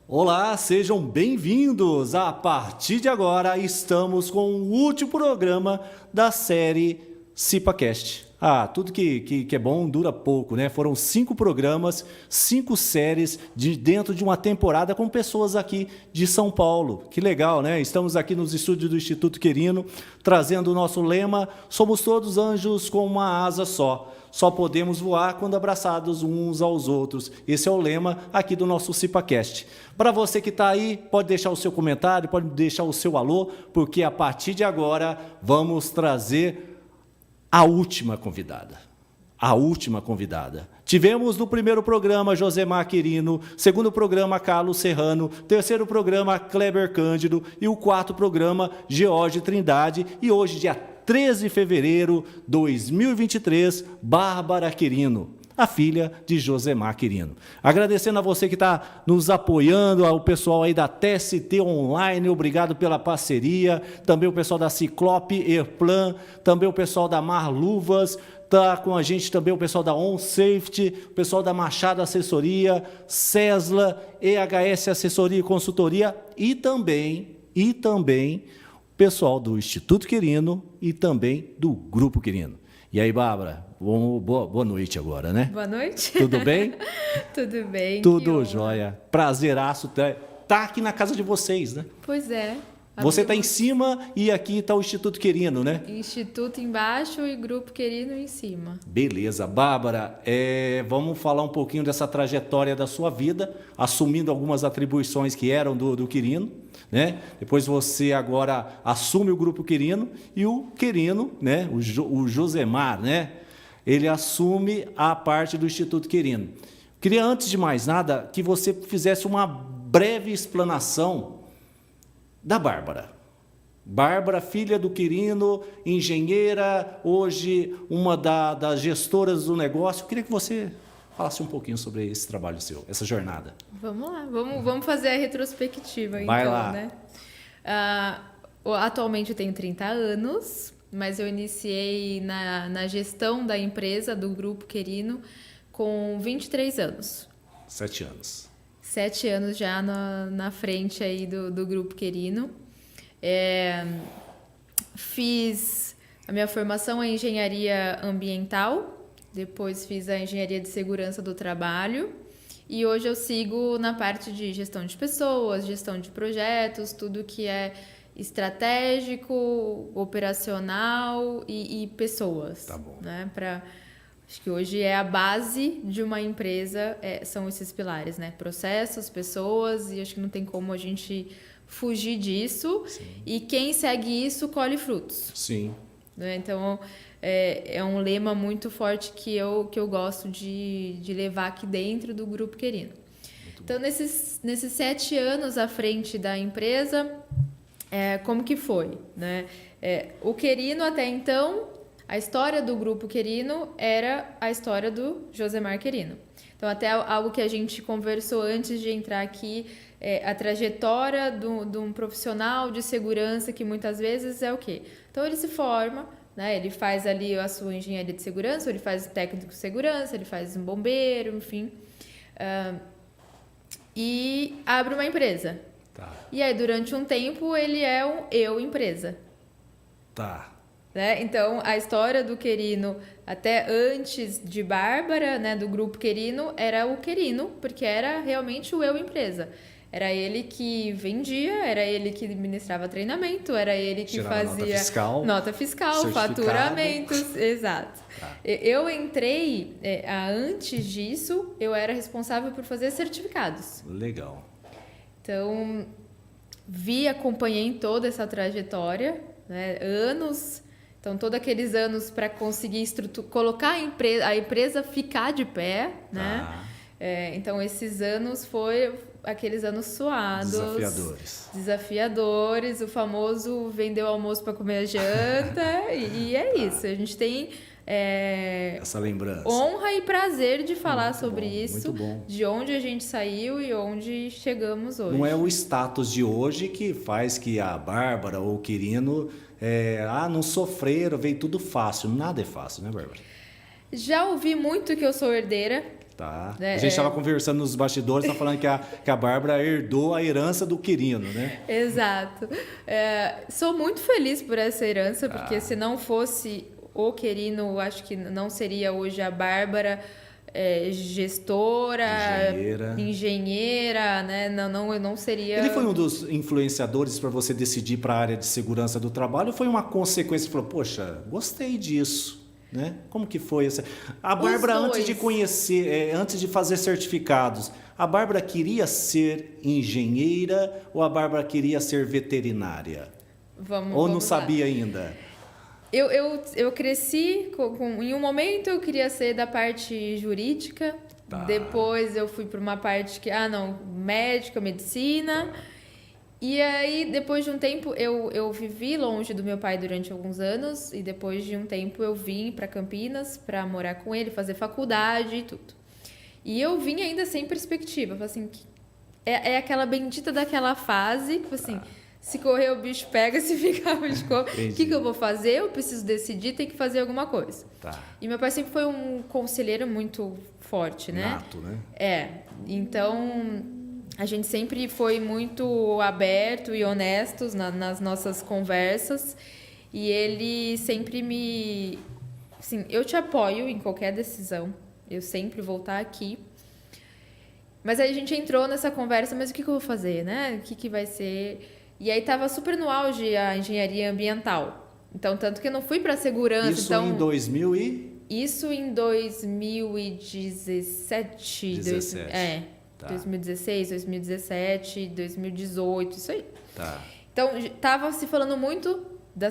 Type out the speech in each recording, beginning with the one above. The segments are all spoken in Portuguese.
Olá, sejam bem-vindos! A partir de agora, estamos com o último programa da série CipaCast. Tudo que é bom dura pouco, né? Foram 5 programas, 5 séries dentro de uma temporada com pessoas aqui de São Paulo. Que legal, né? Estamos aqui nos estúdios do Instituto Querino, trazendo o nosso lema: somos todos anjos com uma asa só. Só podemos voar quando abraçados uns aos outros. Esse é o lema aqui do nosso CipaCast. Para você que está aí, pode deixar o seu comentário, pode deixar o seu alô, porque a partir de agora vamos trazer a última convidada. A última convidada. Tivemos no primeiro programa Josemar Querino, segundo programa Carlos Serrano, terceiro programa Kleber Cândido e o quarto programa George Trindade. E hoje, dia 13 de fevereiro de 2023, Bárbara Querino, a filha de Josemar Querino. Agradecendo a você que está nos apoiando, ao pessoal aí da TST Online, obrigado pela parceria, também o pessoal da Ciclope Airplan, também o pessoal da Mar Luvas, está com a gente também o pessoal da On Safety, o pessoal da Machado Assessoria, Cesla, EHS Assessoria e Consultoria e também o pessoal do Instituto Querino e também do Grupo Querino. E aí, Bárbara, boa noite agora, né? Boa noite. Tudo bem? Tudo bem. Tudo jóia. Prazeraço tá aqui na casa de vocês, né? Pois é. Você está em cima e aqui está o Instituto Querino, né? Instituto embaixo e Grupo Querino em cima. Beleza. Bárbara, vamos falar um pouquinho dessa trajetória da sua vida, assumindo algumas atribuições que eram do Querino, né? Depois você agora assume o Grupo Querino e o Querino, né? O Josemar, né? Ele assume a parte do Instituto Querino. Queria, antes de mais nada, que você fizesse uma breve explanação da Bárbara. Bárbara, filha do Querino, engenheira, hoje uma das gestoras do negócio. Eu queria que você falasse um pouquinho sobre esse trabalho seu, essa jornada. Vamos lá, vamos fazer a retrospectiva. Vai então, lá. Né? Atualmente eu tenho 30 anos, mas eu iniciei na gestão da empresa, do Grupo Querino, com 23 anos. 7 anos. 7 anos já na frente aí do Grupo Querino. Fiz a minha formação em engenharia ambiental, depois fiz a engenharia de segurança do trabalho e hoje eu sigo na parte de gestão de pessoas, gestão de projetos, tudo que é estratégico, operacional e pessoas. Tá bom. Né? Acho que hoje é a base de uma empresa, são esses pilares, né? Processos, pessoas, e acho que não tem como a gente fugir disso. Sim. E quem segue isso colhe frutos. Sim. Né? Então, é um lema muito forte que eu gosto de levar aqui dentro do Grupo Querino. Então, nesses 7 anos à frente da empresa, como que foi? Né? O Querino, até então, a história do Grupo Querino era a história do Josemar Querino. Então, até algo que a gente conversou antes de entrar aqui, a trajetória de um profissional de segurança, que muitas vezes é o quê? Então, ele se forma, né? Ele faz ali a sua engenharia de segurança, ele faz técnico de segurança, ele faz um bombeiro, enfim. E abre uma empresa. Tá. E aí, durante um tempo, ele é um empresa. Tá. Né? Então, a história do Querino, até antes de Bárbara, né, do Grupo Querino, era o Querino, porque era realmente o empresa. Era ele que vendia, era ele que administrava treinamento, era ele que fazia nota fiscal, faturamentos, exato. Tá. Eu entrei, antes disso, eu era responsável por fazer certificados. Legal. Então, acompanhei em toda essa trajetória, né, anos. Então, todos aqueles anos para conseguir colocar a empresa ficar de pé, né? Então, esses anos foi aqueles anos suados. Desafiadores. O famoso vendeu o almoço para comer a janta. e é isso. A gente tem essa lembrança, honra e prazer de falar sobre isso, de onde a gente saiu e onde chegamos hoje. Não é o status de hoje que faz que a Bárbara ou o Querino não sofreram, veio tudo fácil. Nada é fácil, né, Bárbara? Já ouvi muito que eu sou herdeira. Tá. A gente estava conversando nos bastidores, tá falando que a Bárbara herdou a herança do Quirino, né? Exato. Sou muito feliz por essa herança, porque se não fosse o Quirino, acho que não seria hoje a Bárbara gestora, engenheira, né? Eu não seria... Ele foi um dos influenciadores para você decidir para a área de segurança do trabalho ou foi uma consequência? Você falou, poxa, gostei disso. Né? Como que foi essa? A Bárbara, antes de conhecer, antes de fazer certificados, a Bárbara queria ser engenheira ou a Bárbara queria ser veterinária? Ou não sabia ainda? Eu cresci em um momento eu queria ser da parte jurídica, depois eu fui para uma parte que, médica, medicina. E aí, depois de um tempo, eu vivi longe do meu pai durante alguns anos. E depois de um tempo, eu vim para Campinas para morar com ele, fazer faculdade e tudo. E eu vim ainda sem perspectiva. Assim, é aquela bendita daquela fase, tipo assim, se correr o bicho pega, se ficar o bicho come. O que eu vou fazer? Eu preciso decidir, tem que fazer alguma coisa. E meu pai sempre foi um conselheiro muito forte, né? Nato, né? Então... A gente sempre foi muito aberto e honestos nas nossas conversas. E ele sempre me... Assim, eu te apoio em qualquer decisão. Eu sempre vou estar aqui. Mas aí a gente entrou nessa conversa, mas o que eu vou fazer, né? O que vai ser... E aí tava super no auge a engenharia ambiental. Então, tanto que eu não fui para segurança. Isso em 2000 e... Isso em 2017. 2016, 2017, 2018, isso aí. Então, estava se falando muito da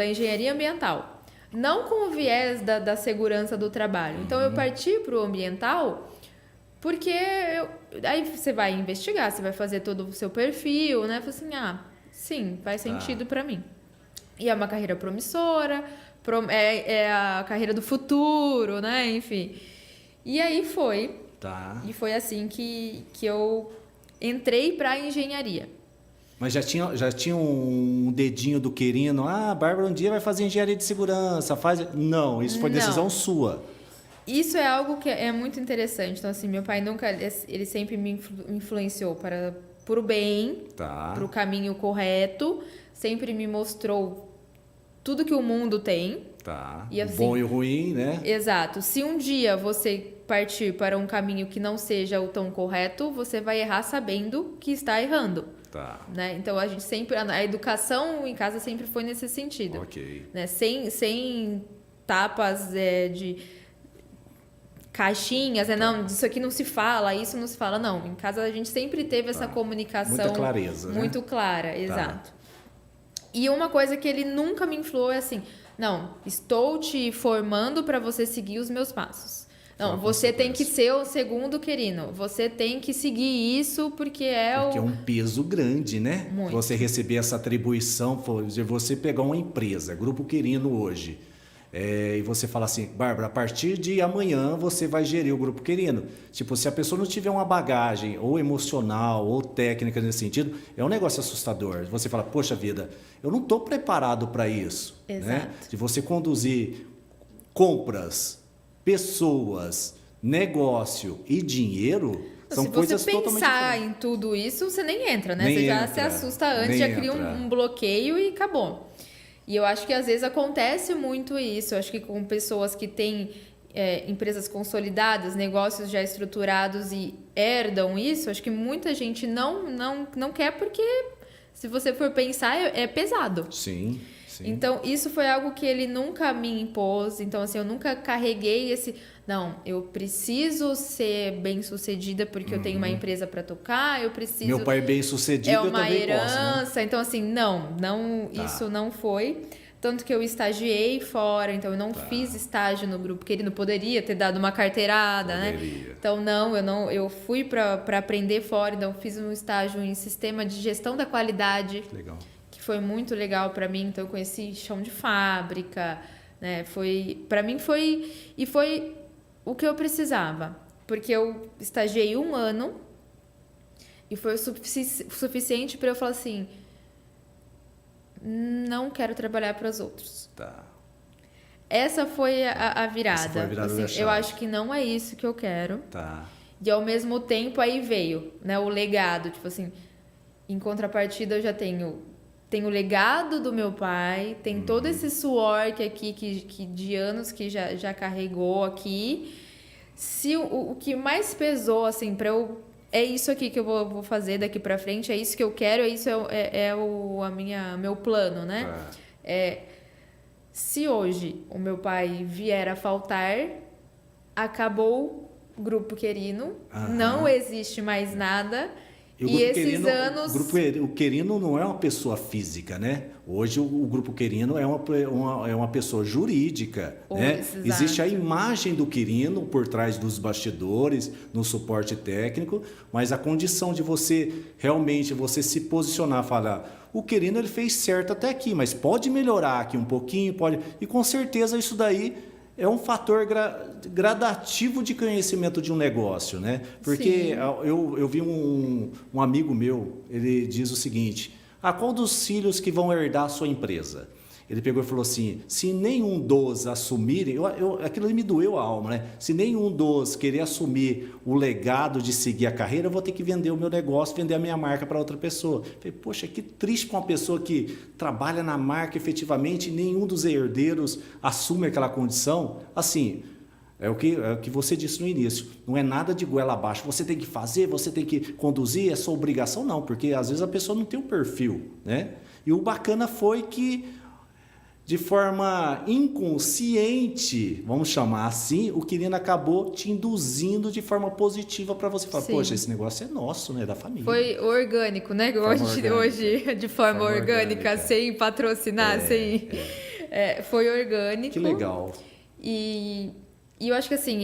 engenharia ambiental. Não com o viés da segurança do trabalho. Então, eu parti para o ambiental porque aí você vai investigar, você vai fazer todo o seu perfil, né? Falei assim, sim, faz sentido para mim. E é uma carreira promissora, é a carreira do futuro, né? Enfim. E aí foi... E foi assim que eu entrei para a engenharia. Mas já tinha um dedinho do Quirino. A Bárbara um dia vai fazer engenharia de segurança. Não, isso foi decisão sua. Isso é algo que é muito interessante. Então, assim, meu pai ele sempre me influenciou para o bem, para o caminho correto. Sempre me mostrou tudo que o mundo tem. E, assim, o bom e o ruim, né? Exato. Se um dia você partir para um caminho que não seja o tão correto, você vai errar sabendo que está errando. Né? Então, a gente sempre... A educação em casa sempre foi nesse sentido. Né? Sem tapas de caixinhas, não, isso aqui não se fala, isso não se fala. Não, em casa a gente sempre teve essa comunicação... Muita clareza, muito clara, exato. E uma coisa que ele nunca me influou é assim... Não, estou te formando para você seguir os meus passos. Não, você tem que ser o segundo Quirino. Você tem que seguir isso porque é um peso grande, né? Muito. Você receber essa atribuição, você pegar uma empresa, Grupo Quirino hoje, e você fala assim, Bárbara, a partir de amanhã você vai gerir o Grupo Quirino. Tipo, se a pessoa não tiver uma bagagem ou emocional ou técnica nesse sentido, é um negócio assustador. Você fala, poxa vida, eu não estou preparado para isso. Exato. Né? De você conduzir compras, pessoas, negócio e dinheiro... São coisas totalmente diferentes. Se você pensar em tudo isso, você nem entra, né? Você já se assusta antes, já cria um bloqueio e acabou. E eu acho que às vezes acontece muito isso. Eu acho que com pessoas que têm empresas consolidadas, negócios já estruturados e herdam isso, acho que muita gente não quer porque, se você for pensar, é pesado. Sim. Então, isso foi algo que ele nunca me impôs. Então, assim, eu nunca carreguei esse... Não, eu preciso ser bem-sucedida porque eu tenho uma empresa para tocar, eu preciso... Meu pai é bem-sucedido, eu também posso, né? É uma herança. Então, assim, isso não foi. Tanto que eu estagiei fora, então eu não fiz estágio no Grupo Quirino. Poderia ter dado uma carteirada, né? Então, eu fui para aprender fora, então fiz um estágio em sistema de gestão da qualidade. Legal. Foi muito legal para mim, então eu conheci chão de fábrica, né? Para mim foi o que eu precisava, porque eu estagiei 1 ano e foi o suficiente para eu falar assim, não quero trabalhar para os outros. essa foi a virada. Essa foi a virada assim, da chave. eu acho que não é isso que eu quero. Tá. E ao mesmo tempo aí veio, né, o legado, tipo assim, em contrapartida eu já tenho o legado do meu pai, tem todo esse suor que de anos que já carregou aqui. Se o que mais pesou assim para eu é isso aqui que eu vou fazer daqui para frente, é isso que eu quero, meu plano, né? Tá. Se hoje o meu pai vier a faltar, acabou o Grupo Querino, não existe mais nada. E esses Querino, anos... o Querino não é uma pessoa física, né? Hoje o Grupo Querino é uma pessoa jurídica, né? Exato. Existe a imagem do Querino por trás dos bastidores, no suporte técnico, mas a condição de você realmente você posicionar, falar, o Querino ele fez certo até aqui, mas pode melhorar aqui um pouquinho, pode, e com certeza isso daí é um fator gradativo de conhecimento de um negócio, né? Porque eu vi um amigo meu, ele diz o seguinte, qual dos filhos que vão herdar a sua empresa? Ele pegou e falou assim, se nenhum dos assumirem, aquilo me doeu a alma, né? Se nenhum dos querer assumir o legado de seguir a carreira, eu vou ter que vender o meu negócio, vender a minha marca para outra pessoa. Eu falei, poxa, que triste para uma pessoa que trabalha na marca efetivamente e nenhum dos herdeiros assume aquela condição. Assim, é o que você disse no início, não é nada de goela abaixo, você tem que fazer, você tem que conduzir, é sua obrigação, não, porque às vezes a pessoa não tem um perfil, né? E o bacana foi que de forma inconsciente, vamos chamar assim, o Querino acabou te induzindo de forma positiva para você falar, poxa, esse negócio é nosso, né, da família. Foi orgânico, né? Hoje, de forma orgânica, sem patrocinar, foi orgânico. Que legal. E eu acho que assim,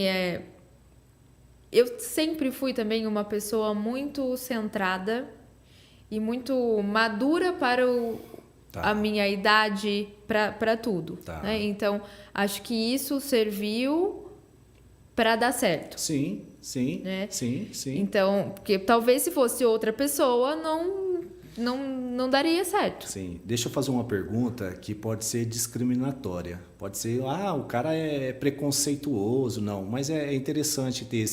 eu sempre fui também uma pessoa muito centrada e muito madura para a minha idade para tudo. Né? Então, acho que isso serviu para dar certo. Sim. Né? Sim. Então, porque talvez se fosse outra pessoa, não daria certo. Sim. Deixa eu fazer uma pergunta que pode ser discriminatória. Pode ser, o cara é preconceituoso. Não, mas é interessante ter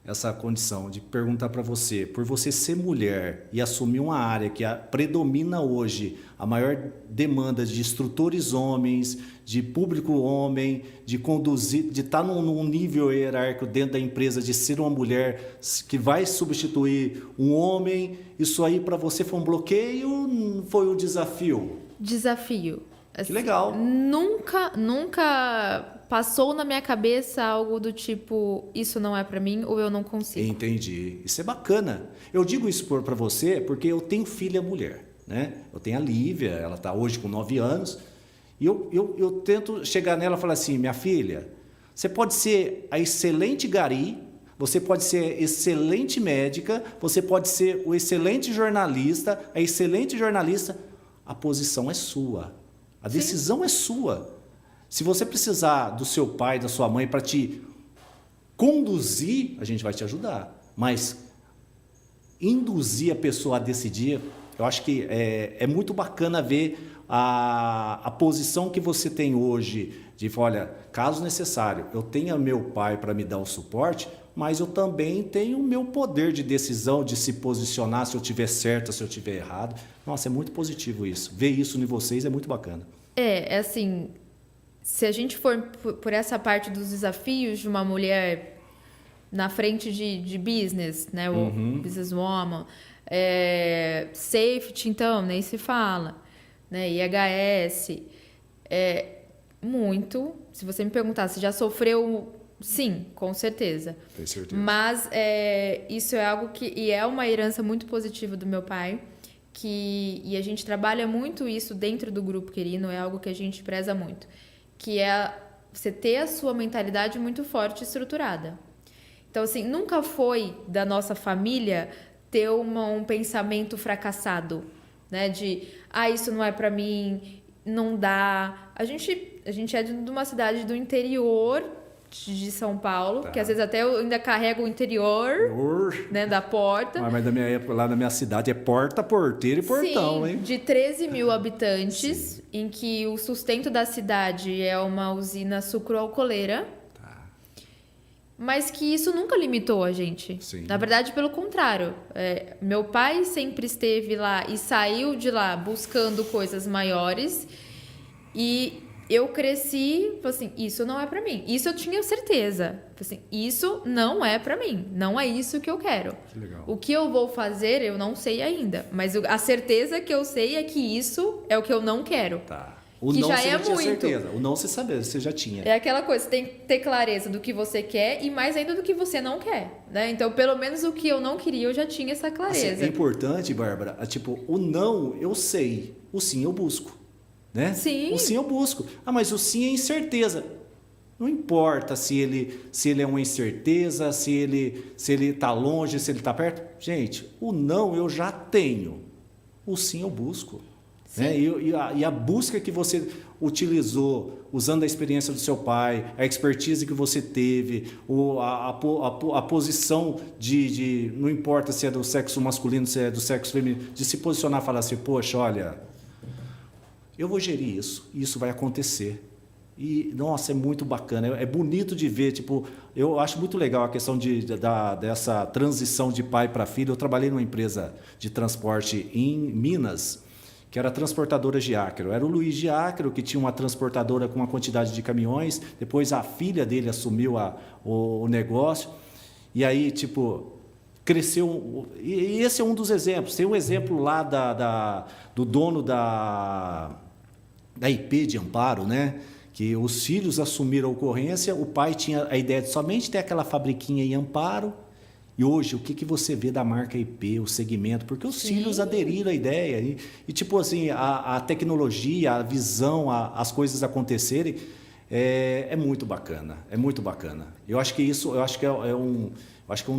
essa condição de perguntar para você, por você ser mulher e assumir uma área que predomina hoje a maior demanda de instrutores homens, de público homem, de conduzir, de estar num nível hierárquico dentro da empresa, de ser uma mulher que vai substituir um homem, isso aí para você foi um bloqueio ou foi um desafio? Desafio. Que legal. Nunca passou na minha cabeça algo do tipo, isso não é para mim ou eu não consigo. Entendi. Isso é bacana. Eu digo isso para você porque eu tenho filha mulher, né? Eu tenho a Lívia, ela está hoje com 9 anos, e eu tento chegar nela e falar assim, minha filha, você pode ser a excelente gari, você pode ser excelente médica, você pode ser o excelente jornalista, a excelente jornalista, a posição é sua. A decisão é sua. Se você precisar do seu pai, da sua mãe para te conduzir, a gente vai te ajudar. Mas induzir a pessoa a decidir, eu acho que é muito bacana ver a posição que você tem hoje de falar, olha, caso necessário, eu tenho meu pai para me dar o suporte, mas eu também tenho o meu poder de decisão, de se posicionar se eu estiver certo, se eu estiver errado. Nossa, é muito positivo isso. Ver isso em vocês é muito bacana. É assim, se a gente for por essa parte dos desafios de uma mulher na frente de business, né, o businesswoman, safety, então, nem se fala, né, IHS, muito. Se você me perguntar se já sofreu, sim, com certeza. Tenho certeza. Mas isso é algo e é uma herança muito positiva do meu pai, e a gente trabalha muito isso dentro do Grupo Querino, é algo que a gente preza muito, que é você ter a sua mentalidade muito forte e estruturada. Então, assim, nunca foi da nossa família ter um pensamento fracassado, né? De, isso não é para mim, não dá. A gente é de uma cidade do interior de São Paulo, que às vezes até eu ainda carrego o interior, né, da porta. Mas da minha época, lá na minha cidade, é porta, porteiro e portão, Sim, hein? de 13 mil habitantes, em que o sustento da cidade é uma usina sucroalcooleira. Mas que isso nunca limitou a gente. Sim. Na verdade, pelo contrário. Meu pai sempre esteve lá e saiu de lá buscando coisas maiores. E eu cresci, assim, isso não é pra mim. Isso eu tinha certeza. Assim, isso não é pra mim. Não é isso que eu quero. Que legal. O que eu vou fazer, eu não sei ainda. Mas a certeza que eu sei é que isso é o que eu não quero. Tá. O Que não já você é já tinha muito. certeza. O não você sabia, você já tinha. É aquela coisa, você tem que ter clareza do que você quer e mais ainda do que você não quer, né? Então, pelo menos o que eu não queria, eu já tinha essa clareza. Assim, é importante, Bárbara, tipo, o não eu sei, o sim eu busco, né? Sim. O sim eu busco. Ah, mas o sim é incerteza. Não importa se ele é uma incerteza, se ele tá longe, se ele tá perto. Gente, o não eu já tenho. O sim eu busco. Né? E a busca que você utilizou, usando a experiência do seu pai, a expertise que você teve, a posição não importa se é do sexo masculino, se é do sexo feminino, de se posicionar e falar assim, poxa, olha, eu vou gerir isso, e isso vai acontecer. E, nossa, é muito bacana, é bonito de ver, tipo, eu acho muito legal a questão dessa transição de pai para filho. Eu trabalhei numa empresa de transporte em Minas, que era a transportadora Giáquero. Era o Luiz Giáquero, que tinha uma transportadora com uma quantidade de caminhões. Depois a filha dele assumiu o negócio. E aí, tipo, cresceu. E esse é um dos exemplos. Tem um exemplo lá do dono da IP de Amparo, né? Que os filhos assumiram a ocorrência. O pai tinha a ideia de somente ter aquela fabriquinha em Amparo. E hoje, o que você vê da marca IP, o segmento? Porque os filhos aderiram à ideia. E tipo assim, a tecnologia, a visão, as coisas acontecerem, é muito bacana. É muito bacana. Eu acho que isso, eu acho que é um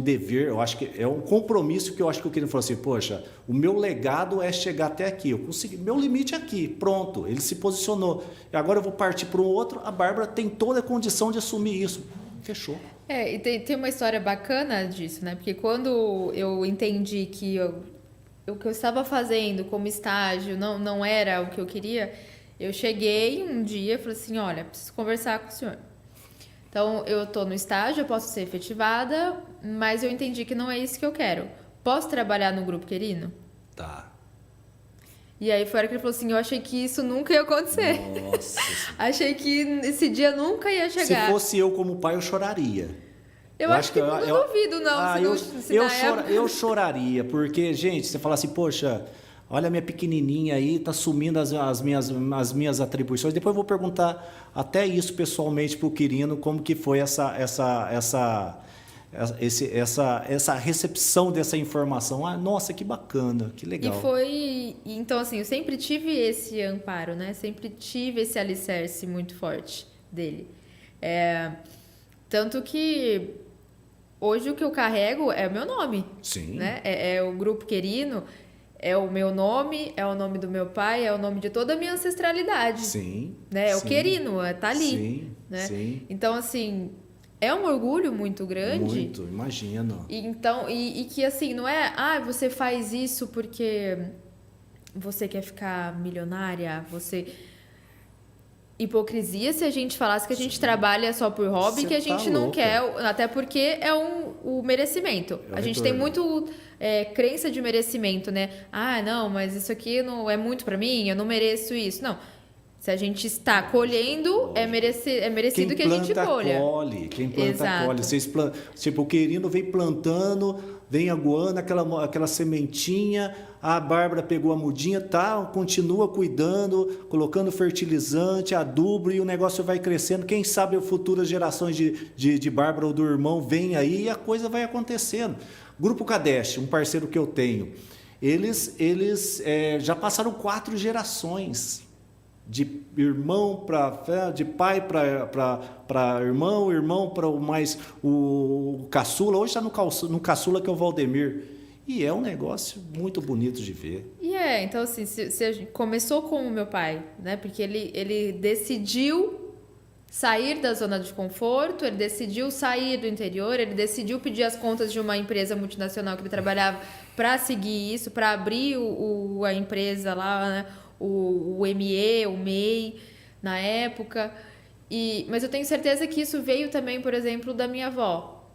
dever, eu acho que é um compromisso que eu acho que o Quirino falou assim, poxa, o meu legado é chegar até aqui. Eu consegui, meu limite é aqui, pronto. Ele se posicionou. E agora eu vou partir para um outro. A Bárbara tem toda a condição de assumir isso. Fechou. E tem uma história bacana disso, né? Porque quando eu entendi que o que eu estava fazendo como estágio não era o que eu queria, eu cheguei um dia e falei assim, olha, preciso conversar com o senhor. Então, eu estou no estágio, eu posso ser efetivada, mas eu entendi que não é isso que eu quero. Posso trabalhar no Grupo Querino? Tá. E aí foi a hora que ele falou assim, eu achei que isso nunca ia acontecer. Nossa. Achei que esse dia nunca ia chegar. Se fosse eu como pai, eu choraria. Eu acho que não duvido, não. Eu choraria, porque, gente, você fala assim, poxa, olha a minha pequenininha aí, tá sumindo as minhas atribuições. Depois eu vou perguntar até isso pessoalmente para o Quirino, como que foi essa recepção dessa informação. Ah, nossa, que bacana, que legal. Então, assim, eu sempre tive esse amparo, né? Sempre tive esse alicerce muito forte dele. Tanto que hoje o que eu carrego é o meu nome. Sim. Né? É o Grupo Querino, é o meu nome, é o nome do meu pai, é o nome de toda a minha ancestralidade. Sim. Né? É sim, o Querino, tá ali. Sim, né? sim. Então, assim, é um orgulho muito grande. Muito, imagino. E que, assim, não é... você faz isso porque você quer ficar milionária, você... Hipocrisia se a gente falasse que a gente trabalha só por hobby, Você que a gente não louca. quer, até porque é o merecimento. É o a gente retorno. tem muito crença de merecimento, né? Ah, não, mas isso aqui não é muito pra mim, eu não mereço isso. Não. Se a gente está colhendo, é merecido que a gente colha. Quem planta, Exato. colhe. Tipo, o Querino vem plantando, vem aguando aquela sementinha, a Bárbara pegou a mudinha, continua cuidando, colocando fertilizante, adubo, e o negócio vai crescendo. Quem sabe futuras gerações de Bárbara ou do irmão vêm aí e a coisa vai acontecendo. Grupo Cadeste, um parceiro que eu tenho, eles já passaram 4 gerações. De irmão de pai para irmão para o caçula. Hoje está no caçula, que é o Valdemir. E é um negócio muito bonito de ver. Então assim, se começou com o meu pai, né? Porque ele decidiu sair da zona de conforto, ele decidiu sair do interior, ele decidiu pedir as contas de uma empresa multinacional que ele trabalhava para seguir isso, para abrir a empresa lá, né? o ME, o MEI, na época. Mas eu tenho certeza que isso veio também, por exemplo, da minha avó.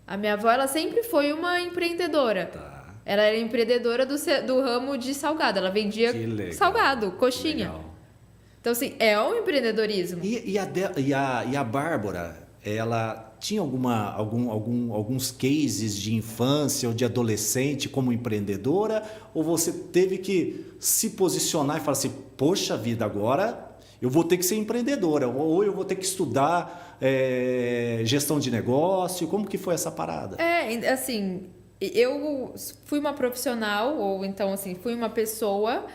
A minha avó, ela sempre foi uma empreendedora. Tá. Ela era empreendedora do ramo de salgado. Ela vendia salgado, coxinha. Legal. Então, assim, é um empreendedorismo. E a Bárbara, ela tinha alguns cases de infância ou de adolescente como empreendedora? Ou você teve que se posicionar e falar assim, poxa vida, agora eu vou ter que ser empreendedora, ou eu vou ter que estudar gestão de negócio? Como que foi essa parada? Assim, eu fui uma profissional, ou então, assim, fui uma pessoa...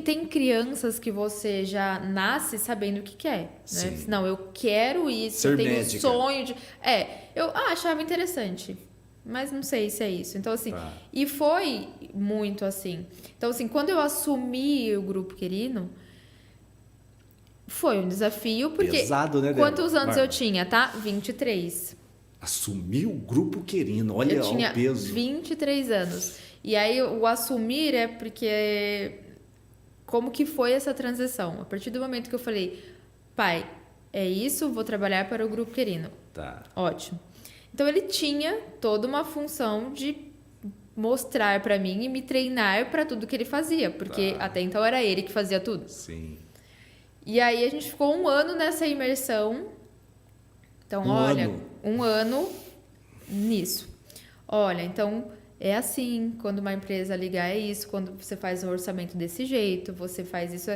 Tem crianças que você já nasce sabendo o que quer, né? Não, eu quero isso, Ser eu tenho médica. sonho de... Eu achava interessante, mas não sei se é isso. Então, assim, e foi muito assim. Então, assim, quando eu assumi o Grupo Querino, foi um desafio, porque... Pesado, né, quantos anos Bárbara? eu tinha, tá? 23. Assumir o Grupo Querino, olha Eu tinha o peso. 23 anos. E aí, o assumir é porque... Como que foi essa transição? A partir do momento que eu falei, pai, é isso, vou trabalhar para o Grupo Querino. Tá. Ótimo. Então, ele tinha toda uma função de mostrar para mim e me treinar para tudo que ele fazia, porque até então era ele que fazia tudo. Sim. E aí, a gente ficou 1 ano nessa imersão. Então, um ano nisso. Olha, então... É assim, quando uma empresa ligar é isso, quando você faz um orçamento desse jeito, você faz isso.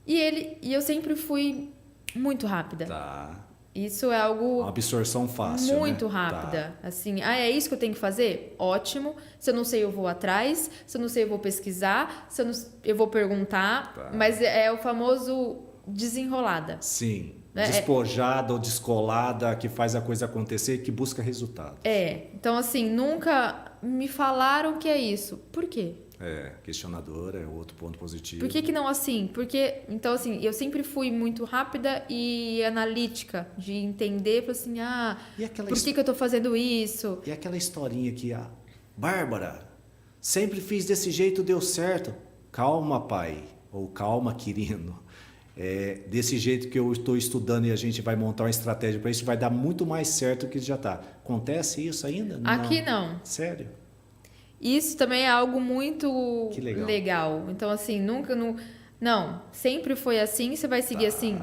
E eu sempre fui muito rápida. Tá. Isso é algo... Uma absorção fácil, muito né? rápida. Tá. Assim, é isso que eu tenho que fazer? Ótimo. Se eu não sei, eu vou atrás. Se eu não sei, eu vou pesquisar. Se eu, não, eu vou perguntar. Tá. Mas é o famoso desenrolada. Sim. Despojada ou descolada, que faz a coisa acontecer, que busca resultado. Então assim, nunca me falaram que é isso. Por quê? Questionadora é outro ponto positivo. Por que não assim? Porque, então assim, eu sempre fui muito rápida e analítica, de entender, assim, por que eu tô fazendo isso? E aquela historinha que Bárbara, sempre fiz desse jeito, deu certo. Calma, pai, ou calma, querido. Desse jeito que eu estou estudando e a gente vai montar uma estratégia para isso, vai dar muito mais certo do que já está. Acontece isso ainda? Aqui não. Sério? Isso também é algo muito Que legal. Então, assim, nunca... Não, sempre foi assim, você vai seguir assim?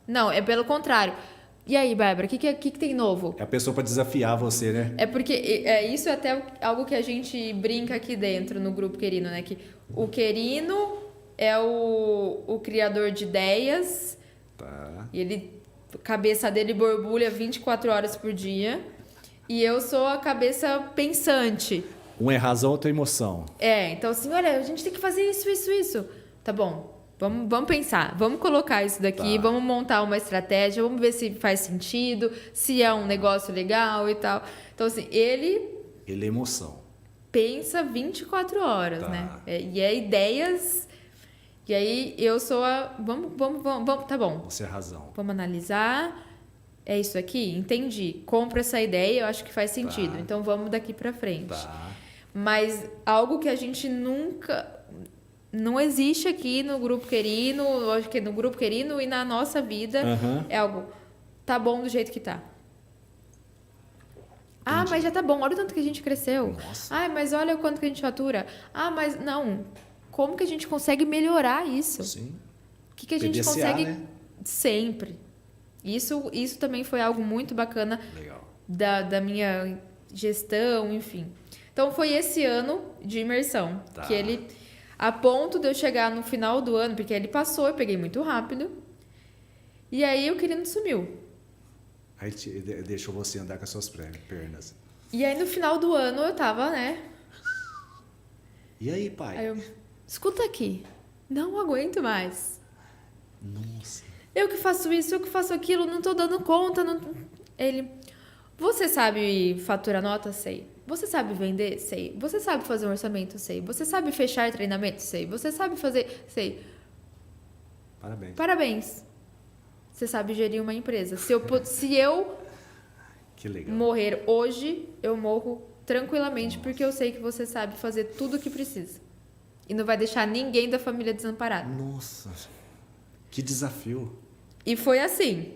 Não, é pelo contrário. E aí, Bárbara, o que tem novo? É a pessoa para desafiar você, né? É porque isso é até algo que a gente brinca aqui dentro no Grupo Querino, né? Que o Querino... é o criador de ideias. Tá. E a cabeça dele borbulha 24 horas por dia. E eu sou a cabeça pensante. Um é razão, outra é emoção. Então assim, olha, a gente tem que fazer isso. Tá bom, vamos pensar. Vamos colocar isso daqui, vamos montar uma estratégia, vamos ver se faz sentido, se é um negócio legal e tal. Então assim, ele é emoção. Pensa 24 horas, né? E é ideias... E aí eu sou a... Vamos, tá bom. Você é a razão. Vamos analisar. É isso aqui? Entendi. Compro essa ideia, eu acho que faz sentido. Então vamos daqui pra frente. Mas algo que a gente nunca... Não existe aqui no Grupo Querino, acho que no Grupo Querino e na nossa vida, é algo... Tá bom do jeito que tá. Entendi. Mas já tá bom. Olha o tanto que a gente cresceu. Nossa. Mas olha o quanto que a gente fatura. Mas não... Como que a gente consegue melhorar isso? Sim. O que a gente PDCA, consegue né? sempre? Isso também foi algo muito bacana. Legal. Da minha gestão, enfim. Então, foi esse ano de imersão. Que ele, a ponto de eu chegar no final do ano, porque ele passou, eu peguei muito rápido. E aí, o Querino sumiu. Aí deixou você andar com as suas pernas. E aí, no final do ano, eu tava, né? E aí, pai? Aí eu... Escuta aqui, não aguento mais. Nossa. Eu que faço isso, eu que faço aquilo, não tô dando conta. Ele, você sabe faturar nota? Sei. Você sabe vender? Sei. Você sabe fazer um orçamento? Sei. Você sabe fechar treinamento? Sei. Você sabe fazer? Sei. Parabéns. Parabéns. você sabe gerir uma empresa. Se eu Que legal. morrer hoje, eu morro tranquilamente, porque eu sei que você sabe fazer tudo o que precisa. E não vai deixar ninguém da família desamparado. Nossa, que desafio. E foi assim.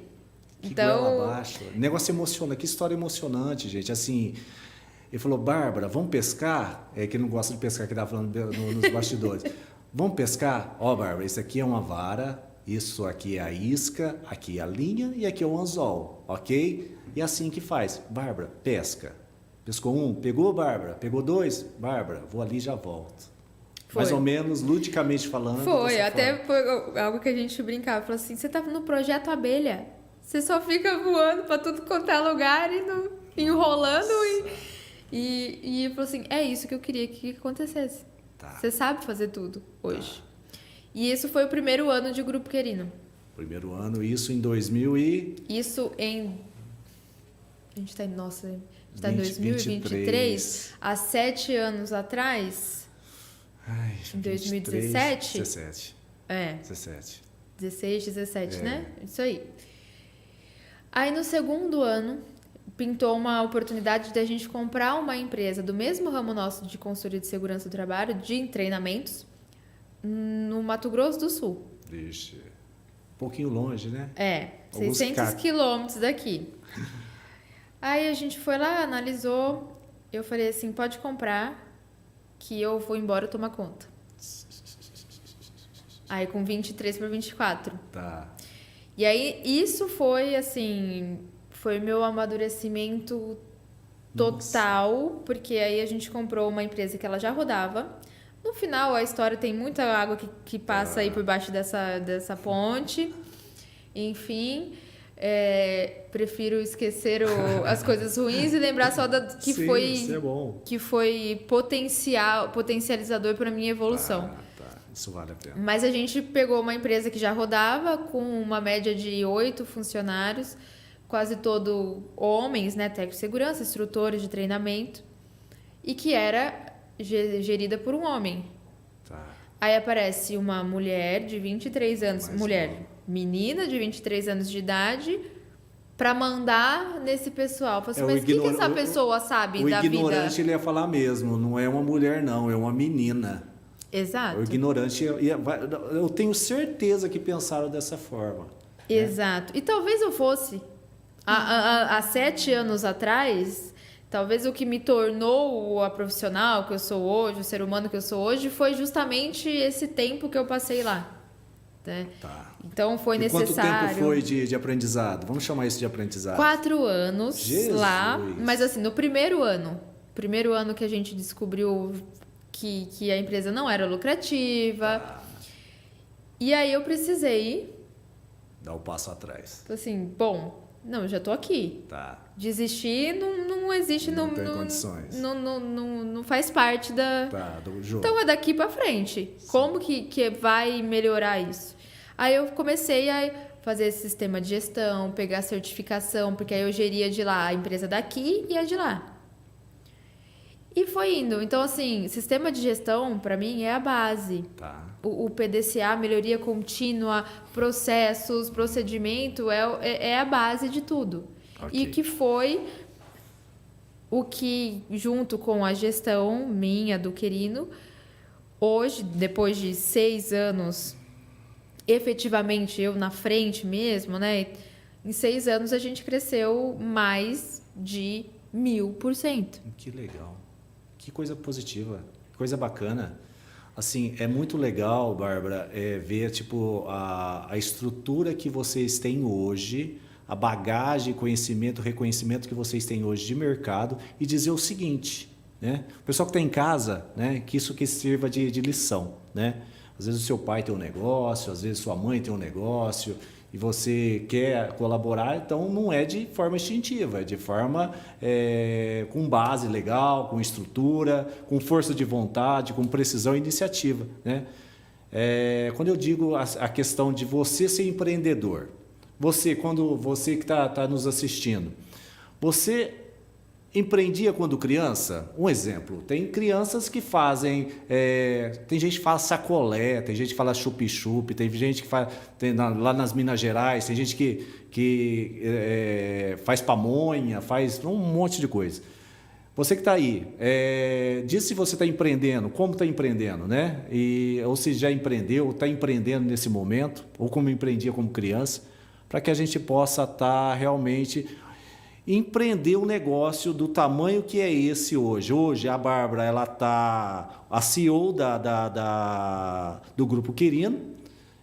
Que Então, goela abaixo. Negócio emocionante, que história emocionante, gente. Assim, ele falou, Bárbara, vamos pescar? É que não gosta de pescar, que estava falando nos bastidores. Vamos pescar? Ó, Bárbara, isso aqui é uma vara, isso aqui é a isca, aqui é a linha e aqui é o anzol, ok? E assim que faz. Bárbara, pesca. Pescou um, pegou, Bárbara? Pegou dois? Bárbara, vou ali e já volto. Foi. Mais ou menos, ludicamente falando. Foi, até forma. foi algo que a gente brincava. Falou assim, você tá no projeto abelha. Você só fica voando pra tudo quanto é lugar e enrolando. E falou assim, é isso que eu queria que acontecesse. Tá. Você sabe fazer tudo hoje. E isso foi o primeiro ano de Grupo Querino. Primeiro ano, isso em 2000 e... Isso em... A gente tá em 2023. 23. Há 7 anos atrás, Ai, em 23, 2017. 17. É, 17. 16, 17, É. né? Isso aí. Aí no segundo ano, pintou uma oportunidade de a gente comprar uma empresa do mesmo ramo nosso de consultoria de segurança do trabalho, de treinamentos, no Mato Grosso do Sul. Vixe. Um pouquinho longe, né? É, Alguns 600 quilômetros daqui. Aí a gente foi lá, analisou, eu falei assim, pode comprar, que eu vou embora tomar conta. Aí com 23 para 24. Tá. E aí, isso foi, assim, foi meu amadurecimento total, porque aí a gente comprou uma empresa que ela já rodava. No final, a história tem muita água que passa aí por baixo dessa ponte. Enfim, prefiro esquecer as coisas ruins e lembrar só que Sim, foi isso é bom. que foi potencializador para minha evolução. Tá. Isso vale a pena. Mas a gente pegou uma empresa que já rodava com uma média de 8 funcionários, quase todo homens, né, técnicos de segurança, instrutores de treinamento, e que era gerida por um homem. Tá. Aí aparece uma mulher de 23 anos, menina de 23 anos de idade, para mandar nesse pessoal. Fala assim, mas o que essa pessoa sabe da vida? O ignorante ele ia falar mesmo, não é uma mulher não, é uma menina. Exato. O ignorante, eu tenho certeza que pensaram dessa forma. Exato. E talvez eu fosse. Há 7 anos atrás, talvez o que me tornou a profissional que eu sou hoje, o ser humano que eu sou hoje, foi justamente esse tempo que eu passei lá. Né? Tá. Então foi E necessário. quanto tempo foi de aprendizado? Vamos chamar isso de aprendizado. 4 anos Jesus. lá. Mas assim, no primeiro ano que a gente descobriu que a empresa não era lucrativa. Tá. E aí eu precisei. Dá um passo atrás. Assim, bom, não, eu já tô aqui. Tá. Desistir não existe. Não tem condições. Não faz parte Do jogo. Então é daqui pra frente. Sim. Como que vai melhorar isso? Aí eu comecei a fazer esse sistema de gestão, pegar certificação, porque aí eu geria de lá a empresa daqui e a de lá. E foi indo. Então, assim, sistema de gestão, para mim, é a base. Tá. O PDCA, melhoria contínua, processos, procedimento, é a base de tudo. Okay. E que foi o que, junto com a gestão minha, do Querino, hoje, depois de 6 anos, efetivamente, eu na frente mesmo, né? Em 6 anos, a gente cresceu mais de 1000%. Que legal. Que coisa positiva, que coisa bacana. Assim, é muito legal, Bárbara, ver tipo, a estrutura que vocês têm hoje, a bagagem, conhecimento, reconhecimento que vocês têm hoje de mercado e dizer o seguinte, né? O pessoal que está em casa, né? Que isso que sirva de lição, né? Às vezes o seu pai tem um negócio, às vezes sua mãe tem um negócio e você quer colaborar, então não é de forma instintiva, é de forma com base legal, com estrutura, com força de vontade, com precisão e iniciativa, né? Quando eu digo a questão de você ser empreendedor, quando você que está nos assistindo, você empreendia quando criança? Um exemplo, tem crianças que fazem, tem gente que fala sacolé, tem gente que fala chup-chup, tem gente que faz, lá nas Minas Gerais, tem gente que faz pamonha, faz um monte de coisa. Você que está aí, diz se você está empreendendo, como está empreendendo, né? Ou se já empreendeu, ou está empreendendo nesse momento, ou como empreendia como criança, para que a gente possa estar realmente empreender um negócio do tamanho que é esse hoje. Hoje a Bárbara, ela está a CEO do Grupo Quirino,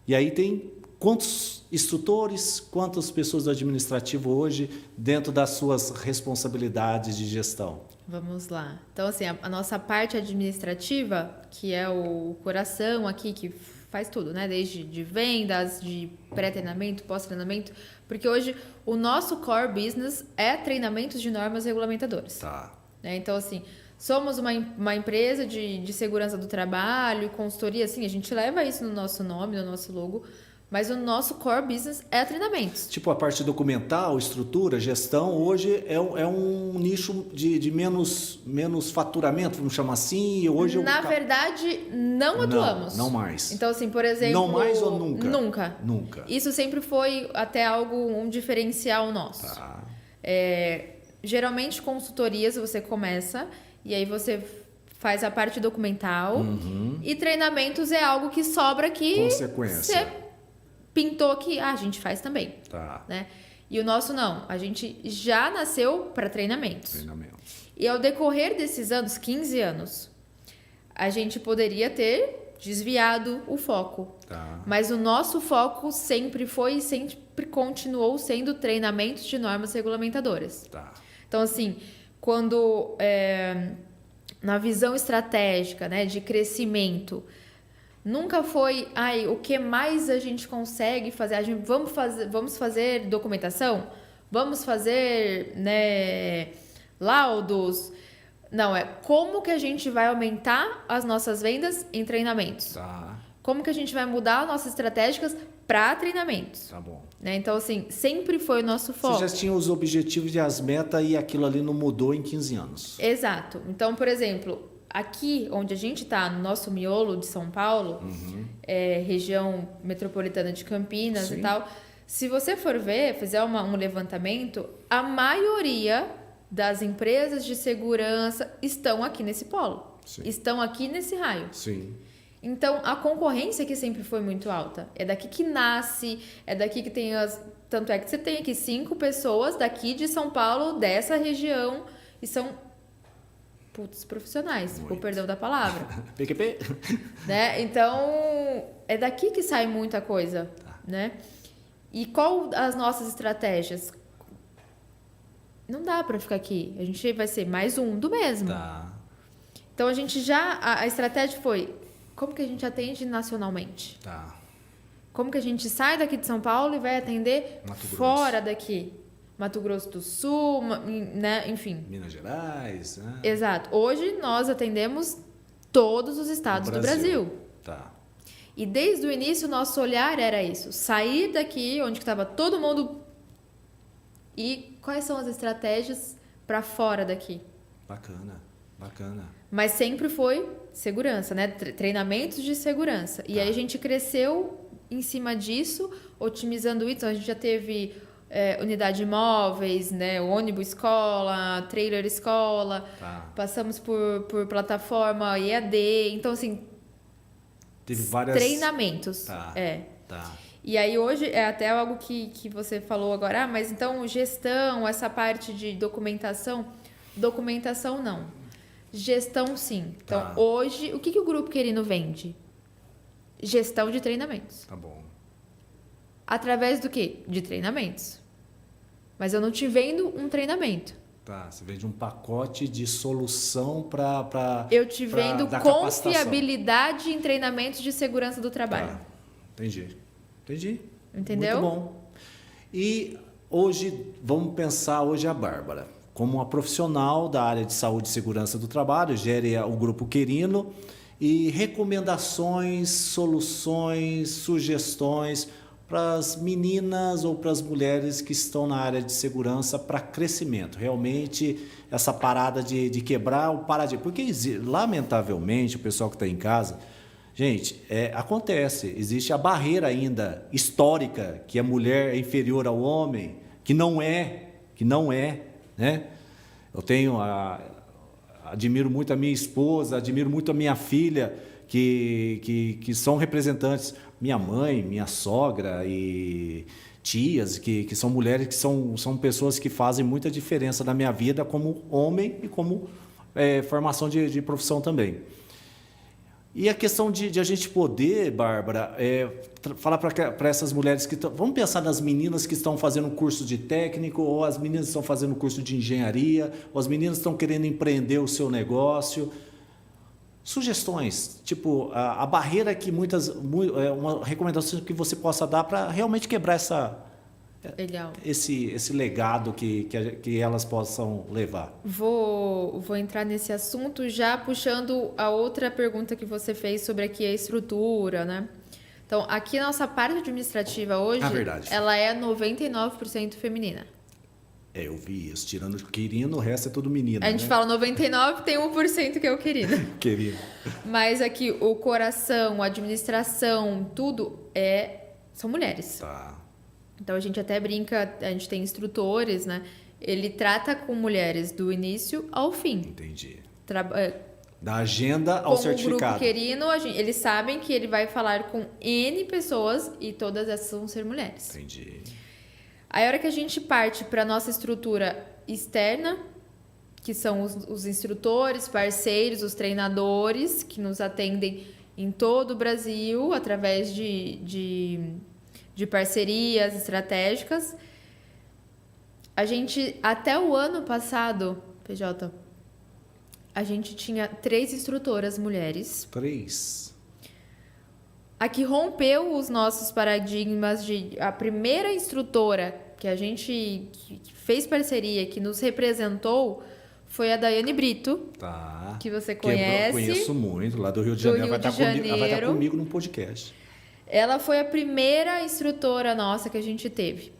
e aí tem quantos instrutores, quantas pessoas do administrativo hoje dentro das suas responsabilidades de gestão? Vamos lá. Então, assim, a nossa parte administrativa, que é o coração aqui, que faz tudo, né? Desde de vendas, de pré-treinamento, pós-treinamento, porque hoje o nosso core business é treinamentos de normas regulamentadoras. Tá. Então, assim, somos uma empresa de segurança do trabalho, consultoria, assim, a gente leva isso no nosso nome, no nosso logo, mas o nosso core business é treinamentos. Tipo a parte documental, estrutura, gestão, hoje é um nicho de menos faturamento, vamos chamar assim, e hoje... Na verdade, não atuamos. Não mais. Então, assim, por exemplo... Não mais ou nunca? Nunca. Nunca. Isso sempre foi até um diferencial nosso. Tá. Geralmente, consultorias você começa e aí você faz a parte documental e treinamentos é algo que sobra que... Consequência. Você pintou que a gente faz também. Tá. Né? E o nosso não. A gente já nasceu para treinamentos. Treinamentos. E ao decorrer desses anos, 15 anos, a gente poderia ter desviado o foco. Tá. Mas o nosso foco sempre foi e sempre continuou sendo treinamentos de normas regulamentadoras. Tá. Então, assim, quando na visão estratégica, né, de crescimento, nunca foi, o que mais a gente consegue fazer? Vamos fazer documentação? Vamos fazer, né, laudos? Não, como que a gente vai aumentar as nossas vendas em treinamentos? Tá. Como que a gente vai mudar as nossas estratégicas para treinamentos? Tá bom. Né? Então, assim, sempre foi o nosso foco. Você já tinha os objetivos e as metas e aquilo ali não mudou em 15 anos. Exato. Então, por exemplo, aqui onde a gente está, no nosso miolo de São Paulo, região metropolitana de Campinas Sim. e tal, se você for ver, fizer um levantamento, a maioria das empresas de segurança estão aqui nesse polo. Sim. Estão aqui nesse raio. Sim. Então, a concorrência aqui sempre foi muito alta. É daqui que nasce, é daqui que tem Tanto é que você tem aqui 5 pessoas daqui de São Paulo, dessa região, e são profissionais, com o perdão da palavra. PQP. Né? Então, é daqui que sai muita coisa. Tá. Né? E qual as nossas estratégias? Não dá para ficar aqui. A gente vai ser mais um do mesmo. Tá. Então, a gente a estratégia foi... Como que a gente atende nacionalmente? Tá. Como que a gente sai daqui de São Paulo e vai atender fora daqui? Mato Grosso do Sul, né? Enfim. Minas Gerais, né? Exato. Hoje nós atendemos todos os estados do Brasil. Tá. E desde o início o nosso olhar era isso. Sair daqui, onde estava todo mundo... E quais são as estratégias para fora daqui? Bacana, bacana. Mas sempre foi segurança, né? Treinamentos de segurança. E aí a gente cresceu em cima disso, otimizando isso. Então, a gente já teve unidade de imóveis, né? Ônibus escola, trailer escola. Tá. Passamos por plataforma EAD. Então, assim, teve várias... treinamentos. Tá. Tá. E aí hoje é até algo que você falou agora, mas então gestão, essa parte de documentação não. Gestão, sim. Então, hoje, o que o Grupo Quirino vende? Gestão de treinamentos. Tá bom. Através do quê? De treinamentos. Mas eu não te vendo um treinamento. Tá, você vende um pacote de solução para eu te vendo confiabilidade em treinamentos de segurança do trabalho. Tá. Entendi. Entendeu? Muito bom. E hoje, vamos pensar hoje a Bárbara. Como uma profissional da área de saúde e segurança do trabalho, gere o Grupo Quirino e recomendações, soluções, sugestões as meninas ou para as mulheres que estão na área de segurança para crescimento. Realmente, essa parada de quebrar o paradigma. Porque, lamentavelmente, o pessoal que está em casa, gente, acontece, existe a barreira ainda histórica que a mulher é inferior ao homem, que não é, né? Eu admiro muito a minha esposa, admiro muito a minha filha, que são representantes, minha mãe, minha sogra e tias, que são mulheres, que são pessoas que fazem muita diferença na minha vida como homem e como formação de profissão também. E a questão de a gente poder, Bárbara, falar para essas mulheres que estão... Vamos pensar nas meninas que estão fazendo um curso de técnico, ou as meninas que estão fazendo um curso de engenharia, ou as meninas que estão querendo empreender o seu negócio. Sugestões, tipo, a barreira que uma recomendação que você possa dar para realmente quebrar esse legado que elas possam levar. Vou entrar nesse assunto já puxando a outra pergunta que você fez sobre aqui a estrutura, né? Então, aqui a nossa parte administrativa hoje, ela é 99% feminina. Eu vi isso, tirando o querino, o resto é tudo menino. A gente fala 99, tem 1% que é o querido. Querido. Mas aqui o coração, a administração, tudo são mulheres. Tá. Então a gente até brinca, a gente tem instrutores, né? Ele trata com mulheres do início ao fim. Entendi. Da agenda ao com certificado. O grupo querino, eles sabem que ele vai falar com N pessoas e todas essas vão ser mulheres. Entendi. Aí a hora que a gente parte para a nossa estrutura externa, que são os instrutores, parceiros, os treinadores que nos atendem em todo o Brasil através de parcerias estratégicas. A gente, até o ano passado, PJ, a gente tinha 3 instrutoras mulheres. 3. A que rompeu os nossos paradigmas a primeira instrutora que a gente fez parceria, que nos representou, foi a Daiane Brito. Tá. Que você conhece. Conheço muito, lá do Rio de Janeiro. Ela vai estar comigo num podcast. Ela foi a primeira instrutora nossa que a gente teve.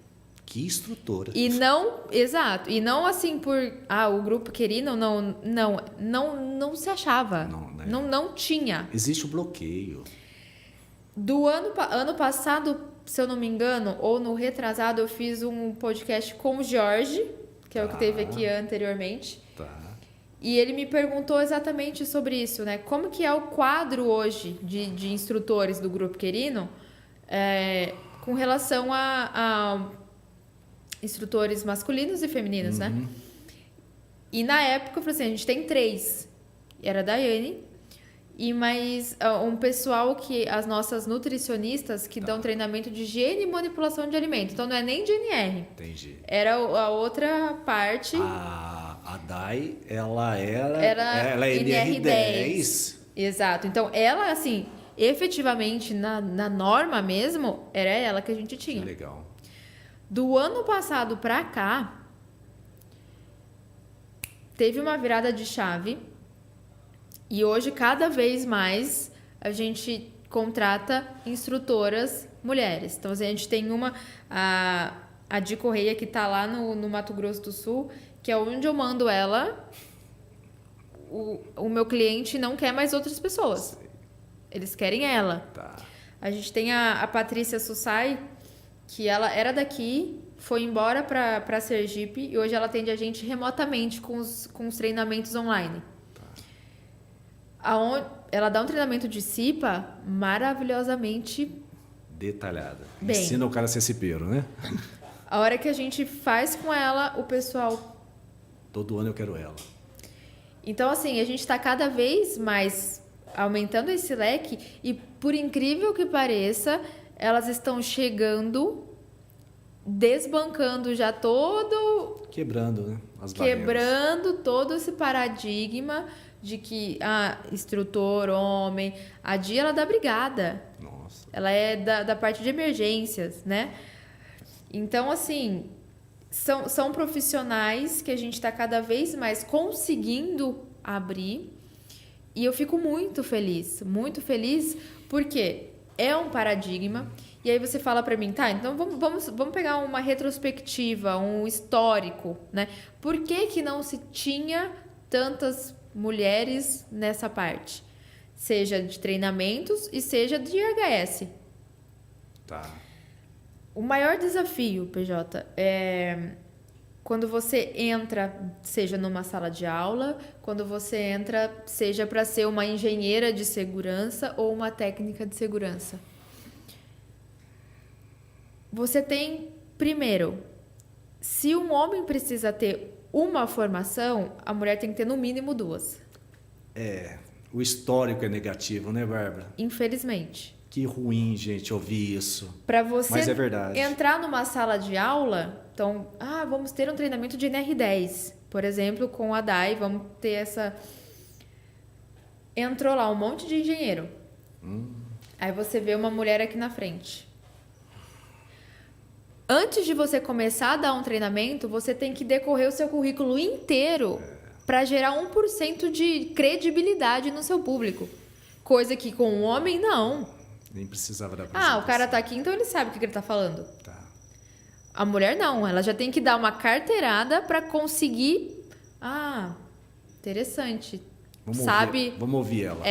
Que instrutora. E não, exato. E não assim por, o grupo querido, não se achava. Não, né? Não tinha. Existe o bloqueio. Do ano passado, se eu não me engano, ou no retrasado, eu fiz um podcast com o Jorge, que é o que teve aqui anteriormente. Tá. E ele me perguntou exatamente sobre isso, né? Como que é o quadro hoje de instrutores do Grupo Querino com relação a instrutores masculinos e femininos, né? E na época eu falei assim, a gente tem 3. Era a Daiane e mais um pessoal as nossas nutricionistas que dão treinamento de higiene e manipulação de alimento. Então não é nem de NR. Entendi. Era a outra parte. A Dai, ela é NR10. Exato. Então ela, assim, efetivamente, na norma mesmo, era ela que a gente tinha. Que legal. Do ano passado pra cá, teve uma virada de chave. E hoje, cada vez mais, a gente contrata instrutoras mulheres. Então, a gente tem a Di Correia, que está lá no Mato Grosso do Sul, que é onde eu mando ela. O meu cliente não quer mais outras pessoas. Eles querem ela. Tá. A gente tem a Patrícia Sussai, que ela era daqui, foi embora para Sergipe e hoje ela atende a gente remotamente com os treinamentos online. Ela dá um treinamento de CIPA maravilhosamente detalhada. Bem. Ensina o cara a ser cipeiro, né? A hora que a gente faz com ela, o pessoal... Todo ano eu quero ela. Então, assim, a gente está cada vez mais aumentando esse leque e, por incrível que pareça, elas estão chegando, desbancando já todo... Quebrando, né? As barreiras. Quebrando todo esse paradigma de que instrutor, homem, a Dia ela é da brigada. Nossa. Ela é da parte de emergências, né? Então, assim, são profissionais que a gente está cada vez mais conseguindo abrir. E eu fico muito feliz, porque é um paradigma. E aí você fala para mim, tá, então vamos pegar uma retrospectiva, um histórico, né? Por que não se tinha tantas mulheres nessa parte? Seja de treinamentos e seja de IHS. Tá. O maior desafio, PJ, é quando você entra, seja numa sala de aula, quando você entra, seja para ser uma engenheira de segurança ou uma técnica de segurança. Você tem, primeiro, se um homem precisa ter uma formação, a mulher tem que ter no mínimo 2. O histórico é negativo, né, Bárbara? Infelizmente. Que ruim, gente, ouvir isso. Para você Mas é verdade. entrar numa sala de aula, então, vamos ter um treinamento de NR10, por exemplo, com a DAI, vamos ter essa... Entrou lá um monte de engenheiro. Aí você vê uma mulher aqui na frente. Antes de você começar a dar um treinamento, você tem que decorrer o seu currículo inteiro para gerar 1% de credibilidade no seu público. Coisa que com um homem, não. Nem precisava da apresentação. O cara tá aqui, então ele sabe o que ele tá falando. Tá. A mulher não, ela já tem que dar uma carteirada para conseguir... interessante. Vamos ouvir ela.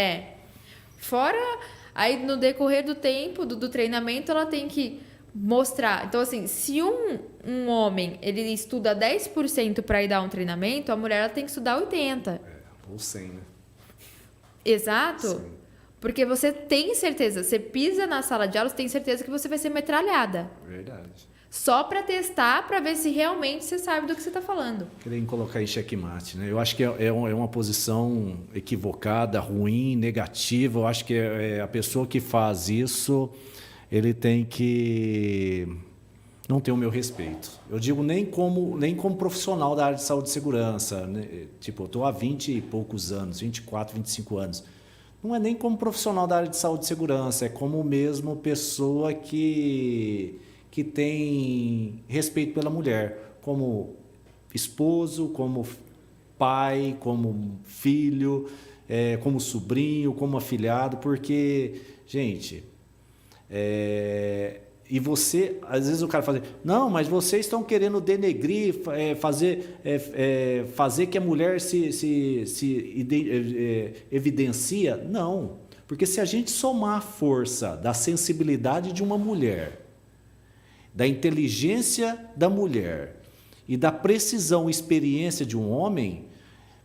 Fora, aí no decorrer do tempo, do treinamento, ela tem que mostrar. Então, assim, se um homem, ele estuda 10% para ir dar um treinamento, a mulher ela tem que estudar 80%. Ou 100, né? Exato. Sim. Porque você tem certeza, você pisa na sala de aula, você tem certeza que você vai ser metralhada. Verdade. Só para testar, para ver se realmente você sabe do que você está falando. Querem colocar em xeque-mate, né? Eu acho que é uma posição equivocada, ruim, negativa. Eu acho que a pessoa que faz isso, ele tem que... Não tem o meu respeito. Eu digo nem como profissional da área de saúde e segurança. Né? Tipo, eu estou há 20 e poucos anos, 24, 25 anos. Não é nem como profissional da área de saúde e segurança, é como mesmo pessoa que tem respeito pela mulher, como esposo, como pai, como filho, como sobrinho, como afilhado, porque, gente, e você, às vezes o cara fala, não, mas vocês estão querendo denegrir, fazer que a mulher se evidencia. Não, porque se a gente somar a força da sensibilidade de uma mulher, da inteligência da mulher e da precisão e experiência de um homem,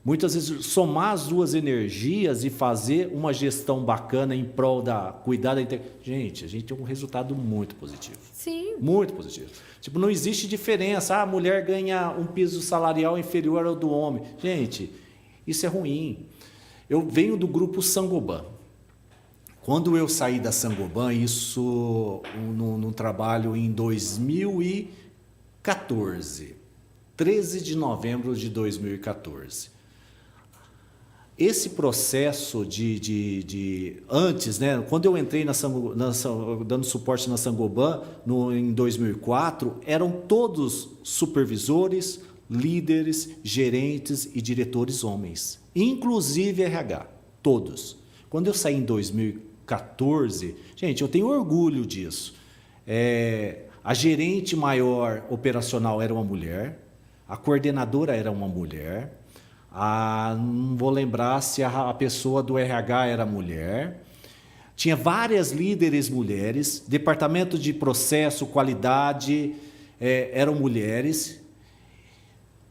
muitas vezes somar as duas energias e fazer uma gestão bacana em prol da cuidar da gente, a gente tem um resultado muito positivo. Sim. Muito positivo. Tipo, não existe diferença. A mulher ganha um piso salarial inferior ao do homem. Gente, isso é ruim. Eu venho do grupo Sangoban. Quando eu saí da Sangoban, isso no trabalho em 2014, 13 de novembro de 2014. Esse processo antes, né, quando eu entrei dando suporte na Sangoban em 2004, eram todos supervisores, líderes, gerentes e diretores homens, inclusive RH, todos. Quando eu saí em 2014, gente, eu tenho orgulho disso. A gerente maior operacional era uma mulher, a coordenadora era uma mulher, não vou lembrar se a pessoa do RH era mulher. Tinha várias líderes mulheres, departamento de processo, qualidade, eram mulheres.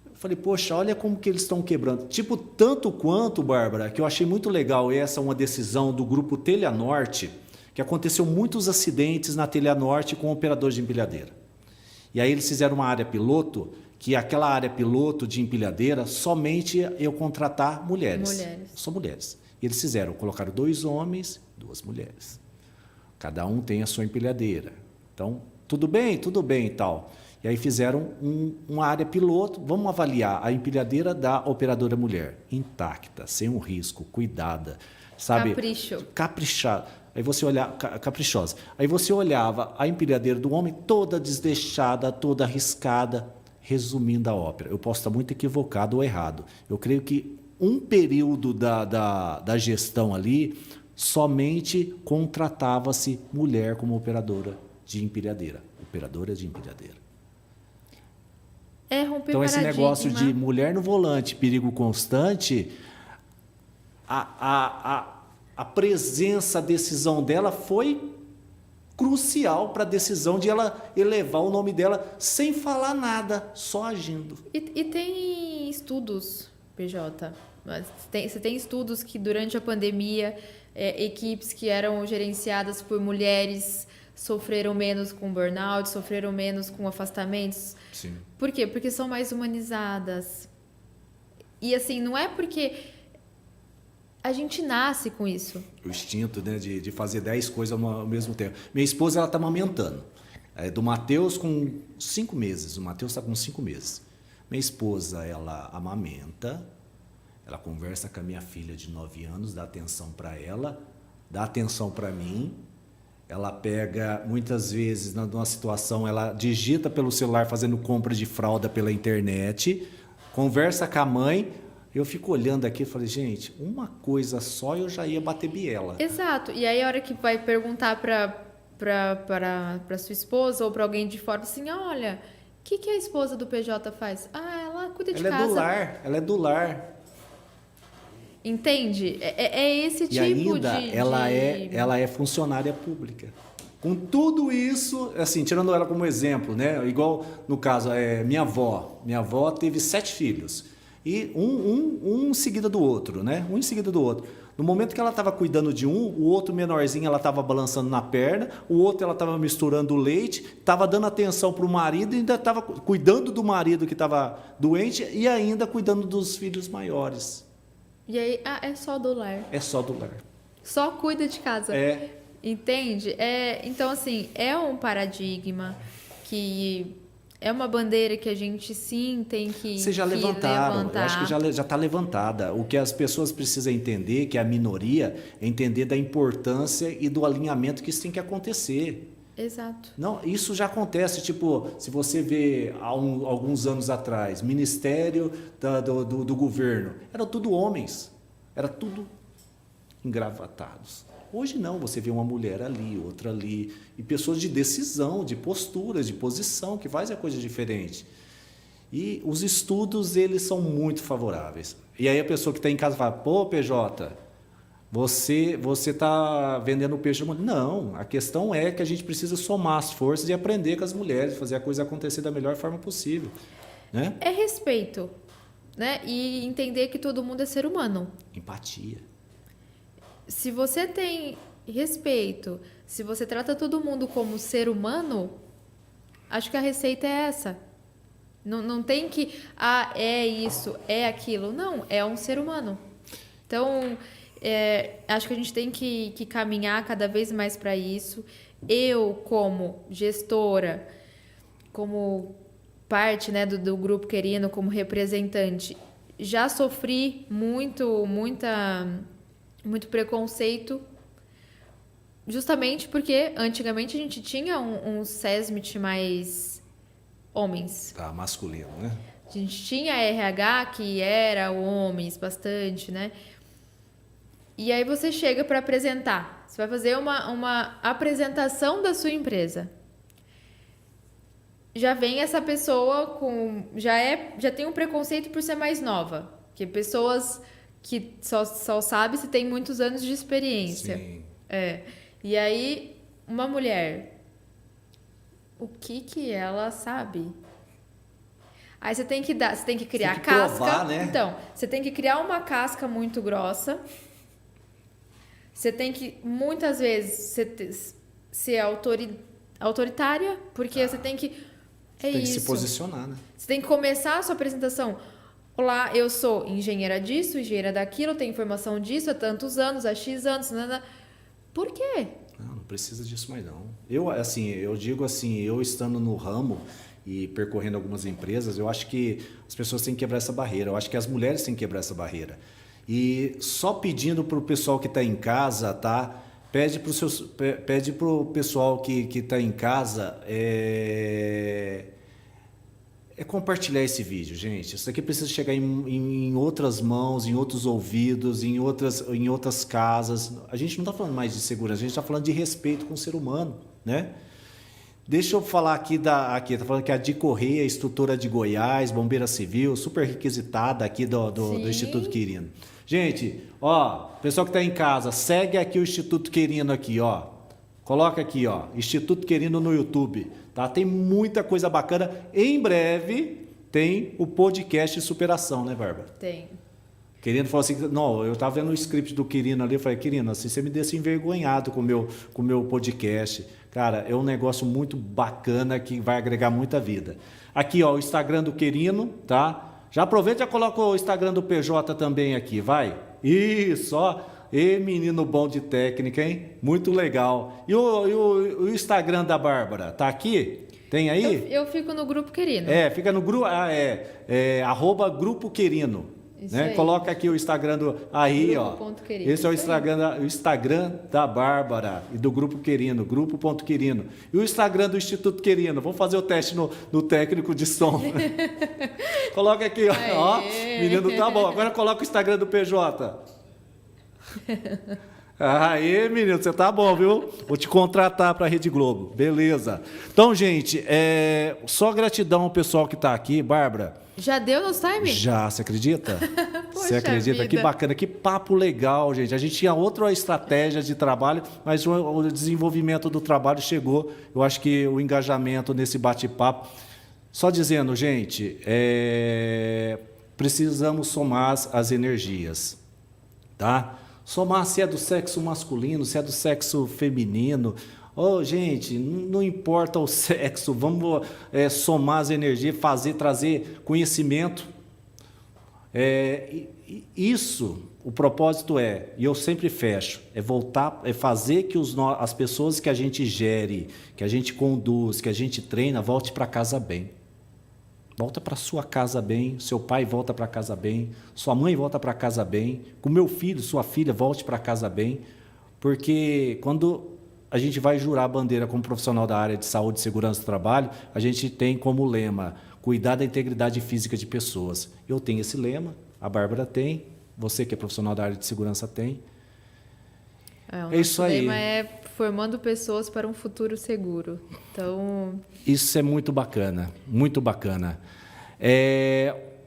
Eu falei, poxa, olha como que eles estão quebrando. Tipo, tanto quanto, Bárbara, que eu achei muito legal, essa é uma decisão do grupo Telha Norte, que aconteceu muitos acidentes na Telha Norte com operadores de empilhadeira. E aí eles fizeram uma área piloto, que aquela área piloto de empilhadeira, somente eu contratar mulheres. Só mulheres. E eles colocaram 2 homens, 2 mulheres. Cada um tem a sua empilhadeira. Então, tudo bem e tal. E aí fizeram uma área piloto, vamos avaliar a empilhadeira da operadora mulher, intacta, sem um risco, cuidada, sabe? Caprichada. Aí você olhava, caprichosa. Aí você olhava a empilhadeira do homem toda desleixada, toda arriscada. Resumindo a ópera, eu posso estar muito equivocado ou errado. Eu creio que um período da gestão ali somente contratava-se mulher como operadora de empilhadeira. Operadora de empilhadeira. Romper Então, esse paradigma. negócio de mulher no volante, perigo constante, a presença, a decisão dela foi crucial para a decisão de ela elevar o nome dela sem falar nada, só agindo. E tem estudos, PJ. Você tem estudos que durante a pandemia, equipes que eram gerenciadas por mulheres sofreram menos com burnout, sofreram menos com afastamentos. Sim. Por quê? Porque são mais humanizadas. E assim, não é porque a gente nasce com isso. O instinto, né, de fazer 10 coisas ao mesmo tempo. Minha esposa, ela está amamentando. É do Matheus com 5 meses. O Matheus está com 5 meses. Minha esposa, ela amamenta, ela conversa com a minha filha de 9 anos, dá atenção para ela, dá atenção para mim. Ela pega, muitas vezes, numa situação, ela digita pelo celular fazendo compra de fralda pela internet, conversa com a mãe. Eu fico olhando aqui e falei, gente, uma coisa só eu já ia bater biela. Exato. E aí, a hora que vai perguntar para sua esposa ou para alguém de fora, assim, olha, o que a esposa do PJ faz? Ela cuida de casa. Ela é do lar. Entende? É esse tipo e ainda ela é funcionária pública. Com tudo isso, assim, tirando ela como exemplo, né? Igual no caso, minha avó. Minha avó teve 7 filhos. E um em seguida do outro, né? Um em seguida do outro. No momento que ela estava cuidando de o outro menorzinho ela estava balançando na perna, o outro ela estava misturando o leite, estava dando atenção para o marido, e ainda estava cuidando do marido que estava doente e ainda cuidando dos filhos maiores. E aí, é só do lar. É só do lar. Só cuida de casa. Entende? Então, assim, é um paradigma que é uma bandeira que a gente sim tem que Vocês já levantaram, eu acho que já está levantada. O que as pessoas precisam entender, que é a minoria, é entender da importância e do alinhamento que isso tem que acontecer. Exato. Não, isso já acontece, tipo, se você vê alguns anos atrás, Ministério do Governo, era tudo homens, era tudo engravatados. Hoje não, você vê uma mulher ali, outra ali, e pessoas de decisão, de posturas, de posição, que fazem a coisa diferente. E os estudos, eles são muito favoráveis. E aí a pessoa que está em casa fala, pô, PJ, você está vendendo peixe. Não, a questão é que a gente precisa somar as forças e aprender com as mulheres, fazer a coisa acontecer da melhor forma possível. Né? É respeito, né? E entender que todo mundo é ser humano. Empatia. Se você tem respeito, se você trata todo mundo como ser humano, acho que a receita é essa. Não tem que, é isso, é aquilo. Não, é um ser humano. Então, acho que a gente tem que caminhar cada vez mais para isso. Eu, como gestora, como parte, né, do Grupo Querino, como representante, já sofri muito preconceito, justamente porque antigamente a gente tinha um SESMIT mais homens. Tá, masculino, né? A gente tinha RH que era homens bastante, né? E aí você chega para apresentar. Você vai fazer uma apresentação da sua empresa. Já vem essa pessoa já tem um preconceito por ser mais nova. Que pessoas que só sabe se tem muitos anos de experiência. Sim. E aí, uma mulher, o que ela sabe? Aí você tem que criar tem que casca. provar, né? Então, você tem que criar uma casca muito grossa. Você tem que, muitas vezes, ser autoritária, porque você tem que... Tem que se posicionar, né? Você tem que começar a sua apresentação. Olá, eu sou engenheira disso, engenheira daquilo, tenho formação disso há tantos anos, há X anos. Por quê? Não precisa disso mais não. Eu digo assim, eu estando no ramo e percorrendo algumas empresas, eu acho que as pessoas têm que quebrar essa barreira. Eu acho que as mulheres têm que quebrar essa barreira. E só pedindo para o pessoal que está em casa, tá? Pede para o pessoal que está em casa é compartilhar esse vídeo, gente. Isso aqui precisa chegar em outras mãos, em outros ouvidos, em outras casas. A gente não está falando mais de segurança, a gente está falando de respeito com o ser humano, né? Deixa eu falar aqui está falando que a Di Correia, instrutora de Goiás, bombeira civil, super requisitada aqui do Instituto Quirino. Gente, ó, pessoal que está em casa, segue aqui o Instituto Quirino aqui, ó. Coloca aqui, ó, Instituto Quirino no YouTube, tá? Tem muita coisa bacana. Em breve tem o podcast Superação, né, Bárbara? Tem. Quirino falou assim, não, eu estava vendo o script do Quirino ali, eu falei, Quirino, assim, você me deixa envergonhado com o meu podcast. Cara, é um negócio muito bacana que vai agregar muita vida. Aqui, ó, o Instagram do Quirino, tá? Já aproveita e já coloca o Instagram do PJ também aqui, vai. Isso, ó. E menino bom de técnica, hein? Muito legal. E o Instagram da Bárbara, tá aqui? Tem aí? Eu fico no Grupo Quirino. Fica no grupo, @ Grupo Quirino. Né? Coloca aqui o Instagram do... Aí, ó. Esse é o Instagram da Bárbara e do Grupo Quirino, Grupo.Quirino. E o Instagram do Instituto Quirino. Vamos fazer o teste no técnico de som. Coloca aqui, ó. Menino, tá bom. Agora coloca o Instagram do PJ. Aí, menino, você tá bom, viu? Vou te contratar para a Rede Globo. Beleza. Então, gente, só gratidão ao pessoal que tá aqui. Bárbara... Já deu nos time? Já, você acredita? Você Poxa acredita? vida. Que bacana, que papo legal, gente. A gente tinha outra estratégia de trabalho, mas o desenvolvimento do trabalho chegou. Eu acho que o engajamento nesse bate-papo. Só dizendo, gente, precisamos somar as energias, tá? Somar se é do sexo masculino, se é do sexo feminino. Gente, não importa o sexo, vamos somar as energias, trazer conhecimento. Isso, o propósito e eu sempre fecho, voltar, fazer que as pessoas que a gente gere, que a gente conduz, que a gente treina, volte para casa bem. Volta para sua casa bem, seu pai volta para casa bem, sua mãe volta para casa bem, com meu filho, sua filha, volte para casa bem, porque quando a gente vai jurar a bandeira como profissional da área de saúde e segurança do trabalho, a gente tem como lema, cuidar da integridade física de pessoas. Eu tenho esse lema, a Bárbara tem, você que é profissional da área de segurança tem. O isso aí. O lema é formando pessoas para um futuro seguro. Então... Isso é muito bacana, muito bacana.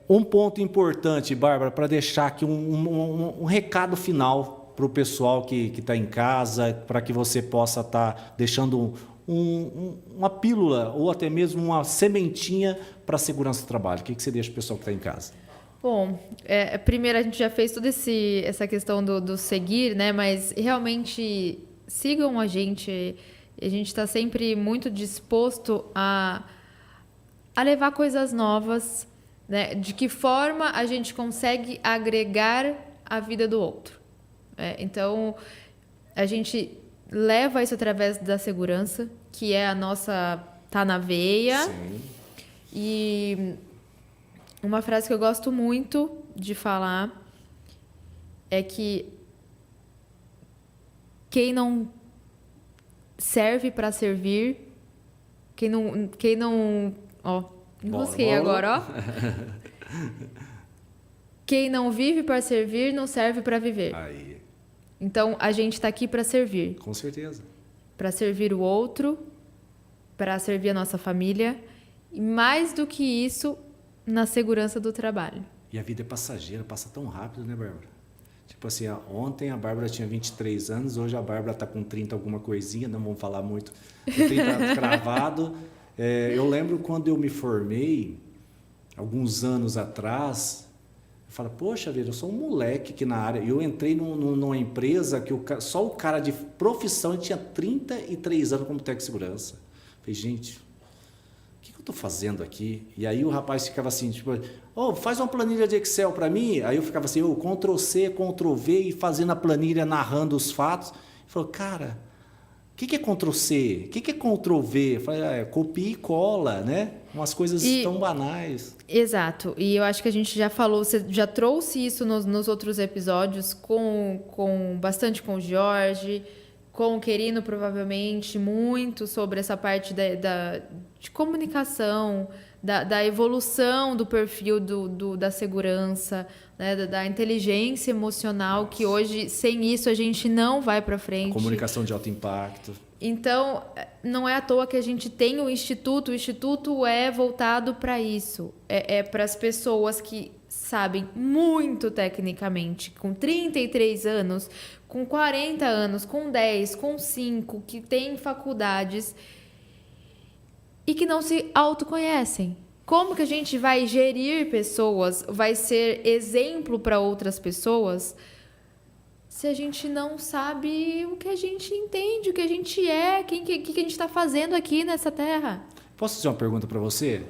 Um ponto importante, Bárbara, para deixar aqui um recado final para o pessoal que está em casa, para que você possa estar deixando uma pílula ou até mesmo uma sementinha para a segurança do trabalho. O que você deixa para o pessoal que está em casa? Bom, primeiro a gente já fez toda essa questão do seguir, né? Mas realmente sigam a gente está sempre muito disposto a levar coisas novas, né? De que forma a gente consegue agregar a vida do outro. Então, a gente leva isso através da segurança, que é a nossa... tá na veia. Sim. E uma frase que eu gosto muito de falar é que quem não serve para servir, quem não... Ó, enrosquei agora, ó. Quem não vive para servir, não serve para viver. Aí. Então, a gente está aqui para servir. Com certeza. Para servir o outro, para servir a nossa família. E mais do que isso, na segurança do trabalho. E a vida é passageira, passa tão rápido, né, Bárbara? Tipo assim, ontem a Bárbara tinha 23 anos, hoje a Bárbara está com 30 alguma coisinha, não vamos falar muito, 30 cravado. Eu lembro quando eu me formei, alguns anos atrás... Fala, poxa vida, eu sou um moleque aqui na área. Eu entrei numa empresa que só o cara de profissão tinha 33 anos como técnico de segurança. Falei, gente, o que eu estou fazendo aqui? E aí o rapaz ficava assim, tipo, faz uma planilha de Excel para mim. Aí eu ficava assim, Ctrl+C, Ctrl+V e fazendo a planilha, narrando os fatos. Ele falou, cara, o que é Ctrl+C? O que é Ctrl+V? Eu falei, copia e cola, né? Umas coisas tão banais. Exato. E eu acho que a gente já falou, você já trouxe isso nos outros episódios, bastante com o Jorge, com o Quirino, provavelmente, muito sobre essa parte de comunicação, da evolução do perfil da segurança, né? Da inteligência emocional, que hoje, sem isso, a gente não vai para frente. Comunicação de alto impacto. Então, não é à toa que a gente tem o Instituto é voltado para isso. É para as pessoas que sabem muito tecnicamente, com 33 anos, com 40 anos, com 10, com 5, que têm faculdades e que não se autoconhecem. Como que a gente vai gerir pessoas, vai ser exemplo para outras pessoas, se a gente não sabe o que a gente entende, o que a gente é, o que a gente está fazendo aqui nessa terra? Posso fazer uma pergunta para você?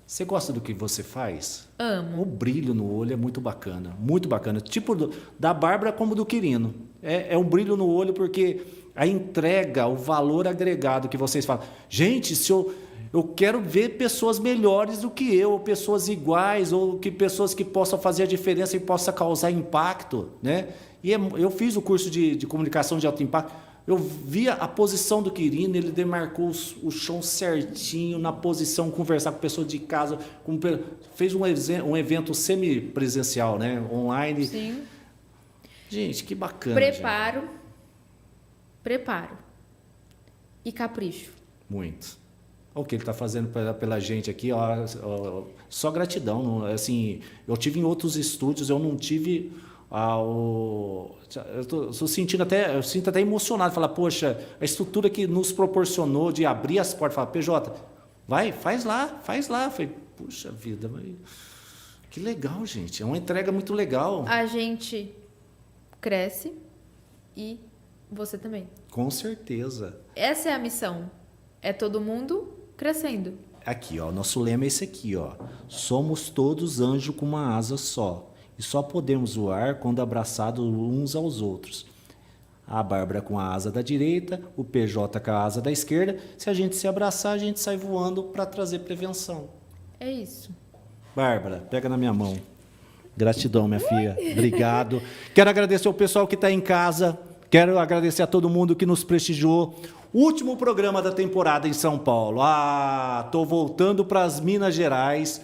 Você gosta do que você faz? Amo. O brilho no olho é muito bacana, muito bacana. Tipo da Bárbara como do Quirino. É um brilho no olho porque a entrega, o valor agregado que vocês falam. Gente, se eu quero ver pessoas melhores do que eu, pessoas iguais, ou pessoas que possam fazer a diferença e possam causar impacto, né? E eu fiz o curso de comunicação de alto impacto. Eu via a posição do Quirino, ele demarcou o chão certinho, na posição, conversar com pessoas de casa, fez um evento semipresencial, né? Online. Sim. Gente, que bacana. Preparo e capricho. Muito. Olha o que ele está fazendo pela gente aqui, ó, só gratidão. Não, assim, eu tive em outros estúdios, eu não tive... eu sinto até emocionado, falar, poxa, a estrutura que nos proporcionou de abrir as portas, falar, PJ, vai, faz lá. Falei, puxa vida, que legal, gente, é uma entrega muito legal. A gente cresce e você também. Com certeza. Essa é a missão, é todo mundo crescendo. Aqui, ó, nosso lema é esse aqui, ó, somos todos anjos com uma asa só. E só podemos voar quando abraçados uns aos outros. A Bárbara com a asa da direita, o PJ com a asa da esquerda. Se a gente se abraçar, a gente sai voando para trazer prevenção. É isso. Bárbara, pega na minha mão. Gratidão, minha filha. Obrigado. Quero agradecer ao pessoal que está em casa. Quero agradecer a todo mundo que nos prestigiou. Último programa da temporada em São Paulo. Estou voltando para as Minas Gerais.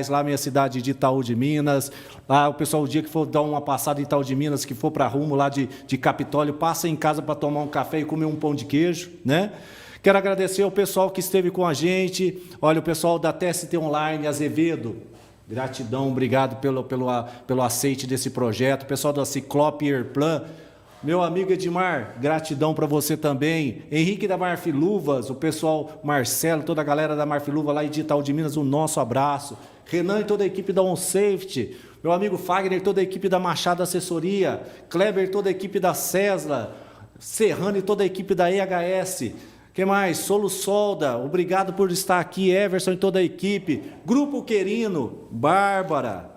Lá minha cidade de Itaú de Minas. Lá o pessoal, o dia que for dar uma passada em Itaú de Minas, que for para rumo lá de Capitólio, passa em casa para tomar um café e comer um pão de queijo, né? Quero agradecer ao pessoal que esteve com a gente. Olha, o pessoal da TST Online, Azevedo. Gratidão, obrigado pelo aceite desse projeto. O pessoal da Ciclope Airplan. Meu amigo Edmar, gratidão para você também. Henrique da Marfiluvas, o pessoal Marcelo, toda a galera da Marfiluva lá de Itaú de Minas, o nosso abraço. Renan e toda a equipe da OnSafety. Meu amigo Fagner e toda a equipe da Machado Assessoria. Kleber e toda a equipe da Cesla. Serrano e toda a equipe da EHS. Quem mais? Solo Solda, obrigado por estar aqui. Everson e toda a equipe. Grupo Querino, Bárbara.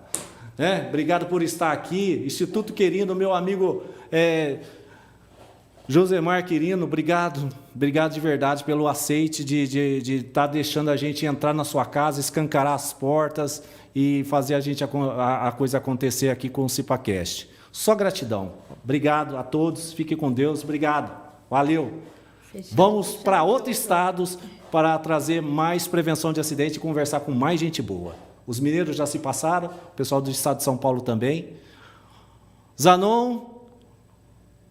Obrigado por estar aqui. Instituto Querino, meu amigo... Josemar Quirino, obrigado de verdade pelo aceite de estar deixando a gente entrar na sua casa, escancarar as portas e fazer a coisa acontecer aqui com o CipaCast. Só gratidão. Obrigado a todos, fiquem com Deus, obrigado, valeu. Fechado. Vamos para outros estados para trazer mais prevenção de acidente e conversar com mais gente boa. Os mineiros já se passaram, o pessoal do estado de São Paulo também. Zanon,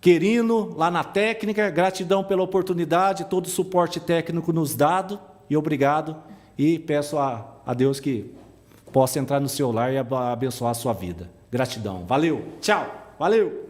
Querino, lá na técnica, gratidão pela oportunidade, todo o suporte técnico nos dado, e obrigado, e peço a Deus que possa entrar no seu lar e abençoar a sua vida. Gratidão, valeu, tchau, valeu!